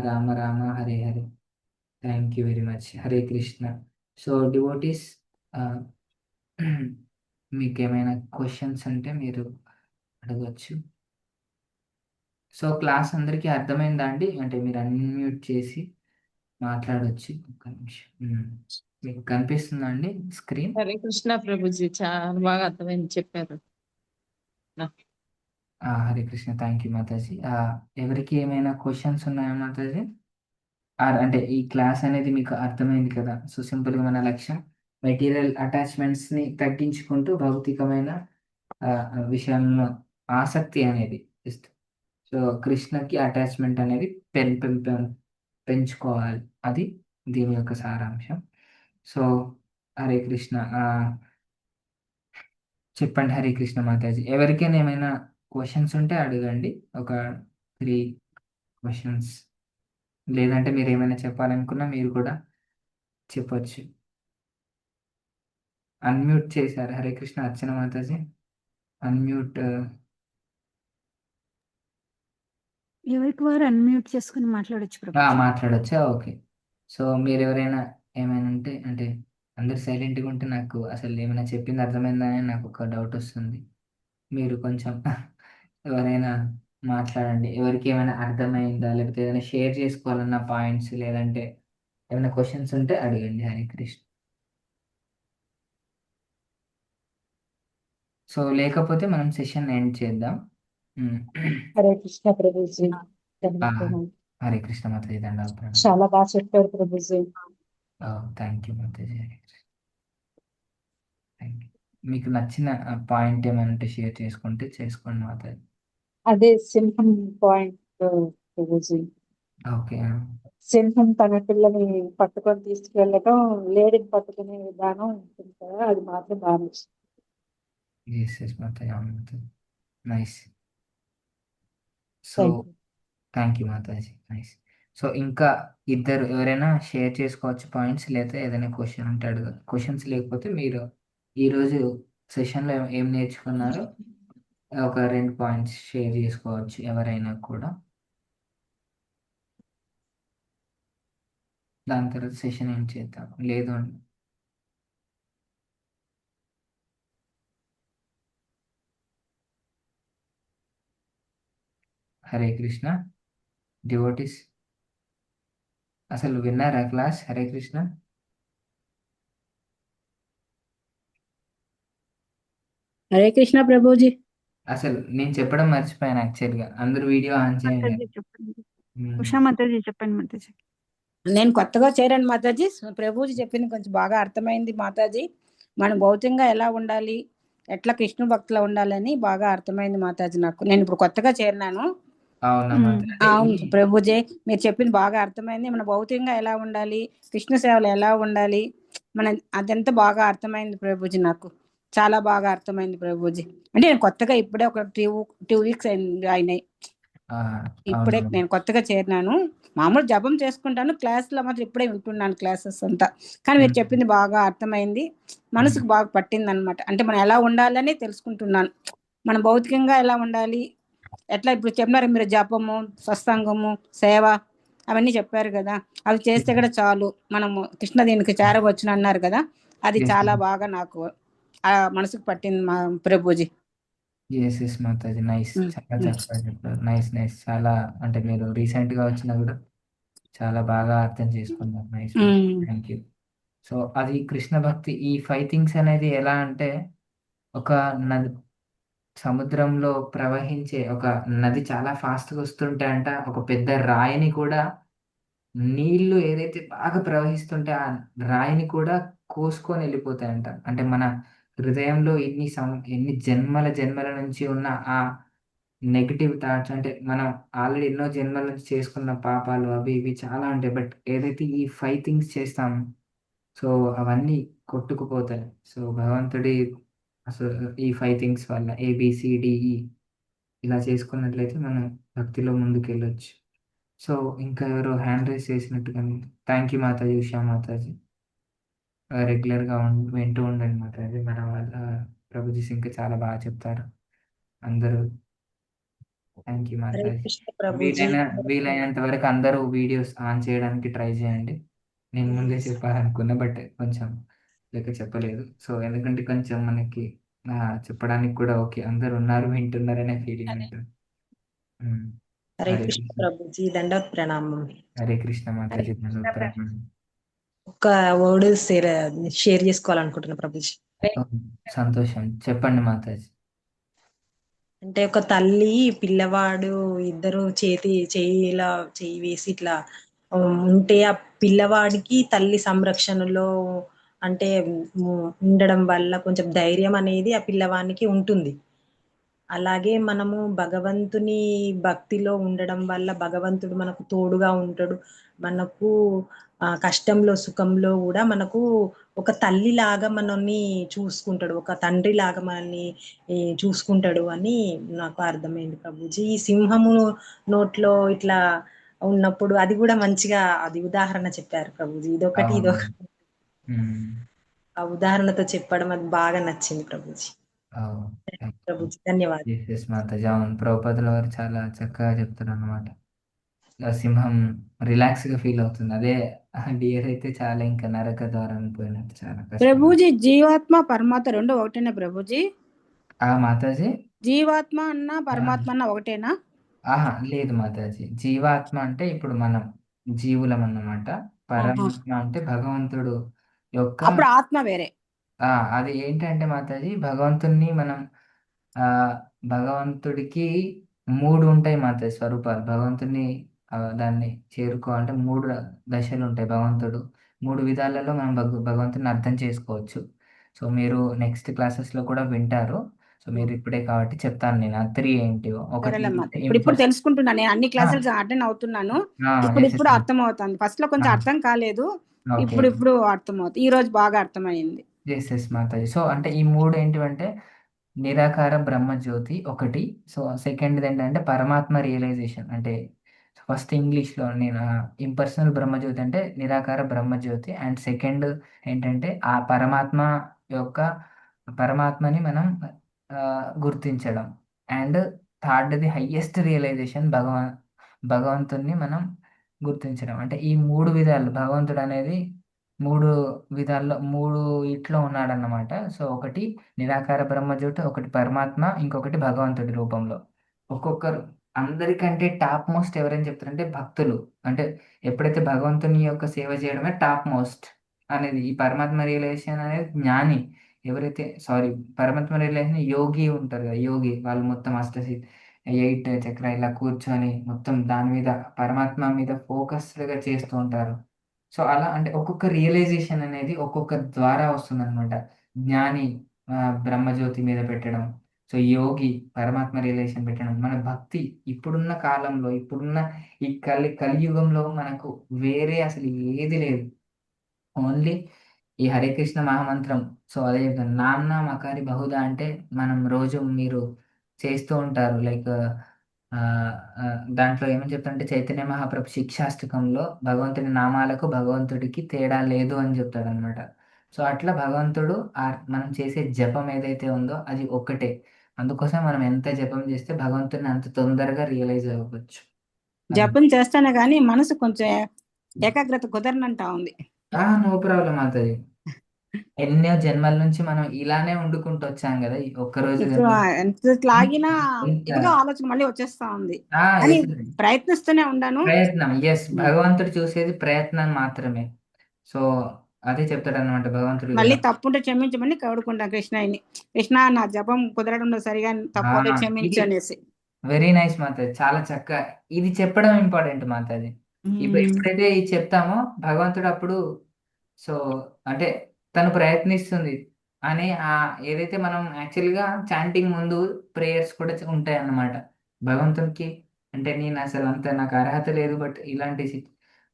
Rama Rama Hare Hare. Thank you very much. Hare Krishna. So, devotees ఆహ్, మీకేమైనా క్వెషన్స్ ఉంటే మీరు అడగొచ్చు. సో క్లాస్ అందరికీ అర్థమైందా అండి? అంటే మీరు అన్మ్యూట్ చేసి మాట్లాడొచ్చు. ఒక్క నిమిషం. మీకు కనిపిస్తుందా అండి స్క్రీన్? హరే కృష్ణ ప్రభుజీ, చాలా బాగా అర్థమైంది చెప్పారు. హరే కృష్ణ. థ్యాంక్ యూ మాతాజీ. ఎవరికి ఏమైనా క్వశ్చన్స్ ఉన్నాయా మాతాజీ? అంటే ఈ క్లాస్ అనేది మీకు అర్థమైంది కదా? సో సింపుల్గా మన లక్ష్యం మెటీరియల్ అటాచ్మెంట్స్ని తగ్గించుకుంటూ భౌతికమైన విషయంలో ఆసక్తి అనేది ఇస్తుంది. సో కృష్ణకి అటాచ్మెంట్ అనేది పెంచుకోవాలి. అది దీని యొక్క సారాంశం. సో హరే కృష్ణ. చెప్పండి హరే కృష్ణ మాతాజీ. ఎవరికైనా ఏమైనా క్వశ్చన్స్ ఉంటే అడగండి. ఒక 3 క్వశ్చన్స్. లేదంటే మీరు ఏమైనా చెప్పాలనుకున్నా మీరు కూడా చెప్పొచ్చు. అన్మ్యూట్ చేశారు. హరే కృష్ణ అర్చన మాతాజీ. అన్మ్యూట్. ఎవరికి వారు అన్మ్యూట్ చేసుకుని మాట్లాడొచ్చు ప్రభుజీ. మాట్లాడొచ్చా? ఓకే. సో మీరు ఎవరైనా ఏమైనా ఉంటే అంటే అందరు సైలెంట్గా ఉంటే నాకు అసలు ఏమైనా చెప్పింది అర్థమైందా అని నాకు ఒక డౌట్ వస్తుంది. మీరు కొంచెం ఎవరైనా మాట్లాడండి. ఎవరికి ఏమైనా అర్థమైందా లేకపోతే ఏదైనా షేర్ చేసుకోవాలన్న పాయింట్స్ లేదంటే ఏమైనా క్వశ్చన్స్ ఉంటే అడగండి. హరే కృష్ణ. సో లేకపోతే మనం సెషన్ ఎండ్ చేద్దాం. మ్మ్. హరే కృష్ణ ప్రభుజీ, ఆ, హరే కృష్ణ మాతాజీ. దండాలు ప్రణామం. చాలా బాగా చెప్పారు Prabhuji. Thank you Mataji. Hare Krishna. Thank you. మీకు నచ్చిన పాయింట్ ఏమైనా ఉంటే షేర్ చేసుకుంటే చేసుకోండి మాతాజీ. అదే సింహం పాయింట్ ప్రభుజీ. ఓకే. సింహం తన పిల్లని పట్టుకొని తీసుకెళ్ళటం, లేడీని పట్టుకునే విధానం ఉంటుంది కదా, అది మాత్రం బాగా నచ్చింది. ఎస్ ఎస్ మాతాజీ. అవును మాతాజీ. Nice. So thank you. Thank you మాతాజీ. నైస్. సో ఇంకా ఇద్దరు ఎవరైనా షేర్ చేసుకోవచ్చు పాయింట్స్, లేదా ఏదైనా క్వశ్చన్ ఉంటే అడగదు. క్వశ్చన్స్ లేకపోతే మీరు ఈరోజు సెషన్లో ఏం నేర్చుకున్నారో ఒక 2 పాయింట్స్ షేర్ చేసుకోవచ్చు ఎవరైనా కూడా. దాని తర్వాత సెషన్ ఏం చేద్దాం. లేదు అంటే హరే కృష్ణ డివోటీస్ అసలు విన్నారా క్లాస్? హరే కృష్ణ. హరే కృష్ణ ప్రభుజీ. అసలు నేను చెప్పడం మర్చిపోయాను యాక్చువల్గా. అందరూ వీడియో ఆన్ చేయండి. మాతాజీ చెప్పండి. ఉషా మాతాజీ చెప్పండి మాతాజీ. నేను కొత్తగా చేరాను మాతాజీ. ప్రభుజీ చెప్పింది కొంచెం బాగా అర్థమైంది మాతాజీ. మనం భౌతికంగా ఎలా ఉండాలి, ఎట్లా కృష్ణ భక్తిలో ఉండాలని బాగా అర్థమైంది మాతాజీ నాకు. నేను ఇప్పుడు కొత్తగా చేరినాను. అవునా మాతాజీ? అవును ప్రభుజీ, మీరు చెప్పింది బాగా అర్థమైంది. మన భౌతికంగా ఎలా ఉండాలి, కృష్ణ సేవలు ఎలా ఉండాలి, మన అదంతా బాగా అర్థమైంది ప్రభుజీ. నాకు చాలా బాగా అర్థమైంది ప్రభుజీ. అంటే నేను కొత్తగా ఇప్పుడే ఒక 2 వీక్స్ అయినాయి. ఇప్పుడే అవును. నేను కొత్తగా చేరినాను. మామూలు జపం చేసుకుంటాను, క్లాసులో మాత్రం ఇప్పుడే వింటున్నాను క్లాసెస్ అంతా. కానీ మీరు చెప్పింది బాగా అర్థమైంది, మనసుకు బాగా పట్టింది అనమాట. అంటే మనం ఎలా ఉండాలని తెలుసుకుంటున్నాను. మనం భౌతికంగా ఎలా ఉండాలి, ఎట్లా ఇప్పుడు చెప్పినారు మీరు, జపము, సత్సంగము, సేవ అవన్నీ చెప్పారు కదా. అవి చేస్తే కూడా చాలు మనము కృష్ణ దీనికి చేరవచ్చును అన్నారు కదా. అది Yes, చాలా ma'am. బాగా నాకు మనసుకు పట్టింది మా ప్రభుజీ. ఎస్ ఎస్ మాతాజీ. నైస్. చాలా Mm. చక్కగా చెప్పారు. Nice nice. చాలా అంటే మీరు రీసెంట్గా వచ్చినా కూడా చాలా బాగా అర్థం చేసుకున్నారు. నైస్. Thank you. సో అది కృష్ణ భక్తి ఈ 5 థింగ్స్ అనేది ఎలా అంటే ఒక నది సముద్రంలో ప్రవహించే ఒక నది చాలా ఫాస్ట్గా వస్తుంటే అంట ఒక పెద్ద రాయిని కూడా నీళ్లు ఏదైతే బాగా ప్రవహిస్తుంటే ఆ రాయిని కూడా కోసుకొని వెళ్ళిపోతాయంట. అంటే మన హృదయంలో ఎన్ని జన్మల జన్మల నుంచి ఉన్న ఆ నెగటివ్ థాట్స్ అంటే మనం ఆల్రెడీ ఎన్నో జన్మల నుంచి చేసుకున్న పాపాలు అవి ఇవి చాలా ఉంటాయి. బట్ ఏదైతే ఈ 5 థింగ్స్ చేస్తామో సో అవన్నీ కొట్టుకుపోతాయి. సో భగవంతుడి అసలు ఈ 5 థింగ్స్ వల్ల ఏబిసిడిఈ ఇలా చేసుకున్నట్లయితే మనం భక్తిలో ముందుకెళ్ళొచ్చు. సో ఇంకా ఎవరో హ్యాండ్ రైజ్ చేసినట్టుగా థ్యాంక్ యూ మాతాజీ. ఉషా మాతాజీ. రెగ్యులర్గా వింటూ ఉండండి మాతాజీ. మన వాళ్ళ ప్రభుజీ ఇంకా చాలా బాగా చెప్తారు అందరూ. థ్యాంక్ యూ హరే మాతాజీ. కృష్ణ ప్రభుజీ. వీలైనంత వరకు అందరూ వీడియోస్ ఆన్ చేయడానికి ట్రై చేయండి. నేను ముందే చెప్పాలనుకున్నా బట్ కొంచెం లేక చెప్పలేదు. సో ఎందుకంటే కొంచెం మనకి చెప్పడానికి కూడా ఓకే అందరు ఉన్నారు వింటున్నారనే ఫీలింగ్ ఉంటుంది. హరే హరే కృష్ణ కృష్ణ. ప్రభుజీ, దండవత్ ప్రణామం. హరే కృష్ణ హరే మాతాజీ. కృష్ణ ప్రభు. ప్రణామం. ఒక వర్డ్ షేర్ చేసుకోవాలనుకుంటున్నా ప్రభుజీ. ఓ, సంతోషం, చెప్పండి మాతాజీ. అంటే ఒక తల్లి పిల్లవాడు ఇద్దరు చేయిలా చేయి వేసి ఇట్లా ఉంటే ఆ పిల్లవాడికి తల్లి సంరక్షణలో అంటే ఉండడం వల్ల కొంచెం ధైర్యం అనేది ఆ పిల్లవానికి ఉంటుంది. అలాగే మనము భగవంతుని భక్తిలో ఉండడం వల్ల భగవంతుడు మనకు తోడుగా ఉంటాడు. మనకు కష్టంలో సుఖంలో కూడా మనకు ఒక తల్లి లాగా మనల్ని చూసుకుంటాడు, ఒక తండ్రి లాగా మనల్ని చూసుకుంటాడు అని నాకు అర్థమైంది ప్రభుజీ. ఈ సింహము నోట్లో ఇట్లా ఉన్నప్పుడు అది కూడా మంచిగా అది ఉదాహరణ చెప్పారు ప్రభుజీ. అవును. ఇదొకటి ఉమ్. ఆ ఉదాహరణతో చెప్పడం అది బాగా నచ్చింది ప్రభుజీ. అవును. ప్రభుజీ ధన్యవాదాలు. ఎస్ ఎస్ మాతాజీ. అవును, ప్రభుపాదుల వారు చాలా చక్కగా చెప్తారు అన్నమాట. ఆ సింహం రిలాక్స్ గా ఫీల్ అవుతుంది. అదే డియర్ అయితే చాలా ఇంకా నరక ద్వారం పోయినట్టు చాలా కష్టం. ప్రభుజీ జీవాత్మ పరమాత్మ రెండు ఒకటేనా ప్రభుజీ? ఆ మాతాజీ, జీవాత్మ అన్న పరమాత్మ అన్న ఒకటేనా? ఆహా లేదు మాతాజీ. జీవాత్మ అంటే ఇప్పుడు మనం జీవులం అన్నమాట. పరమాత్మ అంటే భగవంతుడు యొక్క అప్పుడు ఆత్మ వేరే. అది ఏంటంటే మాతాజీ, భగవంతుణ్ణి మనం ఆ భగవంతుడికి మూడు ఉంటాయి మాతాజీ స్వరూపాలు. భగవంతుని దాన్ని చేరుకోవాలంటే మూడు దశలు ఉంటాయి. భగవంతుడు మూడు విధాలలో మనం భగవంతుని అర్థం చేసుకోవచ్చు. సో మీరు నెక్స్ట్ క్లాసెస్లో కూడా వింటారు. సో మీరు ఇప్పుడే కాబట్టి చెప్తాను నేను ఆ త్రీ ఏంటివో. ఒకటి సరేలేమ్మా, ఇప్పుడు తెలుసుకుంటున్నాను. నేను అన్ని క్లాసులు అటెండ్ అవుతున్నాను. ఇప్పుడు అర్థం అవుతుంది. ఫస్ట్ లో కొంచెం అర్థం కాలేదు, ఇప్పుడు అర్థం అవుతుంది. ఈ రోజు బాగా అర్థమైంది. Yes yes Mataji. సో అంటే ఈ మూడు ఏంటివంటే నిరాకార బ్రహ్మజ్యోతి ఒకటి. సో సెకండ్ ఏంటంటే పరమాత్మ రియలైజేషన్. అంటే ఫస్ట్ ఇంగ్లీష్లో నేను ఇంపర్సనల్ బ్రహ్మజ్యోతి అంటే నిరాకార బ్రహ్మజ్యోతి. అండ్ సెకండ్ ఏంటంటే ఆ పరమాత్మని మనం గుర్తించడం. అండ్ థర్డ్ది హయ్యెస్ట్ రియలైజేషన్ భగవంతుణ్ణి మనం గుర్తించడం. అంటే ఈ మూడు విధాలు భగవంతుడు అనేది మూడు విధాల్లో మూడు ఇట్లో ఉన్నాడన్నమాట. సో ఒకటి నిరాకార బ్రహ్మజ్యోతి, ఒకటి పరమాత్మ, ఇంకొకటి భగవంతుడి రూపంలో. ఒక్కొక్కరు అందరికంటే టాప్ మోస్ట్ ఎవరైనా చెప్తారంటే భక్తులు. అంటే ఎప్పుడైతే భగవంతుని యొక్క సేవ చేయడమే టాప్ మోస్ట్ అనేది. ఈ పరమాత్మ రియలైజేషన్ అనేది జ్ఞాని ఎవరైతే పరమాత్మ రియలైజేషన్ యోగి ఉంటారు కదా, యోగి వాళ్ళు మొత్తం 8 చక్ర ఇలా కూర్చొని మొత్తం దాని మీద పరమాత్మ మీద ఫోకస్డ్గా చేస్తూ ఉంటారు. సో అలా అంటే ఒక్కొక్క రియలైజేషన్ అనేది ఒక్కొక్క ద్వారా వస్తుందన్నమాట. జ్ఞాని బ్రహ్మజ్యోతి మీద పెట్టడం, సో యోగి పరమాత్మ రియలైజేషన్ పెట్టడం. మన భక్తి ఇప్పుడున్న కాలంలో ఇప్పుడున్న ఈ కలియుగంలో మనకు వేరే అసలు ఏది లేదు. ఓన్లీ ఈ హరే కృష్ణ మహామంత్రం. సో అదే చెప్తాను, నాన్న మకారి బహుదా అంటే మనం రోజు మీరు చేస్తూ ఉంటారు. లైక్ దాంట్లో ఏమని చెప్తారంటే చైతన్య మహాప్రభు శిక్షాష్టకంలో భగవంతుని నామాలకు భగవంతుడికి తేడా లేదు అని చెప్తాడు అనమాట. సో అట్లా భగవంతుడు మనం చేసే జపం ఏదైతే ఉందో అది ఒక్కటే. అందుకోసం మనం ఎంత జపం చేస్తే భగవంతుని అంత తొందరగా రియలైజ్ అవ్వచ్చు. జపం చేస్తానే గానీ మనసు కొంచెం ఏకాగ్రత కుదరనంటా ఉంది. నో ప్రాబ్లం అవుతుంది. ఎన్నో జన్మల నుంచి మనం ఇలానే వండుకుంటూ వచ్చాం కదా. ఈ ఒక్కరోజు ఇప్పుడు ఎంత లాగినా ఏదో ఆలోచన మళ్ళీ వచ్చేస్తా ఉంది. కానీ ప్రయత్నిస్తూనే ఉన్నాను. ప్రయత్నం, ఎస్, భగవంతుడు చూసేది ప్రయత్నం మాత్రమే. సో అదే చెప్తాడు అనమాట భగవంతుడు. మళ్ళీ తప్పుంటే క్షమించమని కడుకుంటా కృష్ణయ్యని. కృష్ణ నా జపం కుదరడంలో సరిగా తప్పుంటే క్షమించు అనేసి. వెరీ నైస్ మాతాజీ, చాలా చక్కగా ఇది చెప్పడం ఇంపార్టెంట్ మాతాజీ. ఎప్పుడైతే ఇది చెప్తామో భగవంతుడు అప్పుడు సో అంటే తను ప్రయత్నిస్తుంది అని ఏదైతే మనం యాక్చువల్గా చాంటింగ్ ముందు ప్రేయర్స్ కూడా ఉంటాయి అన్నమాట భగవంతునికి. అంటే నేను అసలు అంత నాకు అర్హత లేదు బట్ ఇలాంటి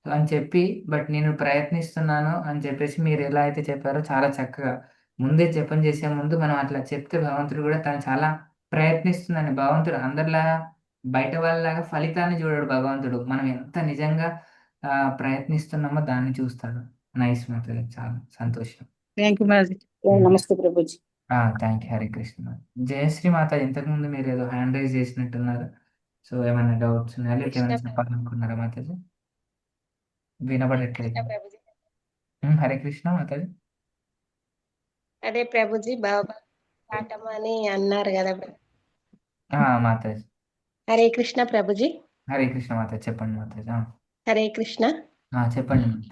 అని చెప్పి బట్ నేను ప్రయత్నిస్తున్నాను అని చెప్పేసి మీరు ఎలా అయితే చెప్పారో చాలా చక్కగా ముందే జపం చేసే ముందు మనం అట్లా చెప్తే భగవంతుడు కూడా తను చాలా ప్రయత్నిస్తుందని. భగవంతుడు అందరిలా బయట వాళ్ళలాగా ఫలితాన్ని చూడడు భగవంతుడు. మనం ఎంత నిజంగా ప్రయత్నిస్తున్నామో దాన్ని చూస్తాడు. నైస్ మాతాజీ, చాలా సంతోషం. థ్యాంక్ యూ మాతాజీ. నమస్తే ప్రభుజీ. Thank you. హరే కృష్ణ. జయశ్రీ మాతాజీ, ఇంతకుముందు మీరు ఏదో హ్యాండ్ రైజ్ చేసినట్టున్నారు. సో ఏమైనా డౌట్స్ ఉన్నాయా లేకపోతే ఏమైనా చెప్పాలనుకున్నారా మాతాజీ? వినబడట్లేదు. హరే కృష్ణ మాతాజీ. అదే ప్రభుజీ బాబా పాఠం అని అన్నారు కదా మాతాజీ. హరే కృష్ణ ప్రభుజీ. హరే కృష్ణ మాతాజీ, చెప్పండి మాతాజీ. హరే కృష్ణ. చెప్పండి మాతాజీ.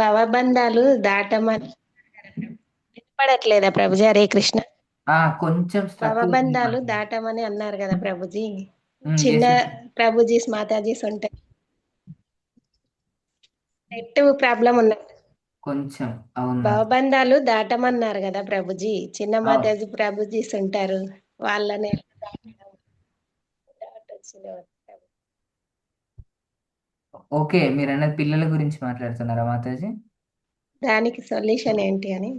భవబంధాలు దాటమని వినపడట్లేదా ప్రభుజీ? హరే కృష్ణ. కొంచెం స్ట్రక్ అవుతుంది భవబంధాలు మాతాజీ. దాటమని అన్నారు కదా ప్రభుజీ. ఎస్ చిన్న ఎస్ ప్రభుజీస్ మాతాజీస్ ఉంటాయి. నెట్ ప్రాబ్లం ఉన్నది. కొంచెం అవును మాతాజీ. భవబంధాలు దాటమన్నారు కదా ప్రభుజీ. చిన్న అవును. మాతాజీ ప్రభుజీస్ ఉంటారు, వాళ్ళని దాటొచ్చిన ఓకే, మీరు అన్నది పిల్లల గురించి మాట్లాడుతున్నారా మాతాజీ? దానికి సొల్యూషన్ ఏంటి అని.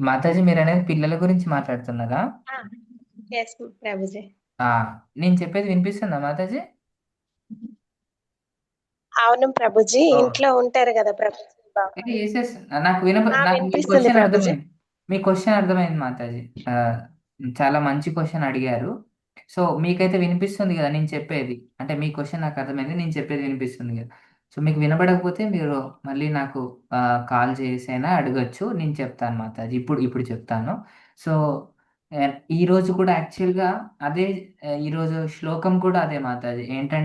మాతాజీ మీరు అనేది పిల్లల గురించి మాట్లాడుతున్నారా? ఎస్ ప్రభుజీ. నేను చెప్పేది వినిపిస్తుందా మాతాజీ? అవును ప్రభుజీ, ఓ. ఇంట్లో ఉంటారు కదా ప్రభుజీ. ఎస్ ఎస్ నాకు మీ వినిపిస్తుంది క్వశ్చన్ ప్రభుజీ. అర్థమైంది. మీ క్వశ్చన్ అర్థమైంది మాతాజీ. చాలా మంచి క్వశ్చన్ అడిగారు. సో మీకైతే వినిపిస్తుంది కదా నేను చెప్పేది, అంటే మీ క్వశ్చన్ నాకు అర్థమైంది, నేను చెప్పేది వినిపిస్తుంది కదా. సో మీకు వినపడకపోతే మీరు మళ్ళీ నాకు కాల్ చేసైనా అడగచ్చు, నేను చెప్తాను మాతాజీ. ఇప్పుడు చెప్తాను. సో ఈ రోజు కూడా యాక్చువల్గా అదే, ఈరోజు శ్లోకం కూడా అదే మాతాజీ. ఏంటంటే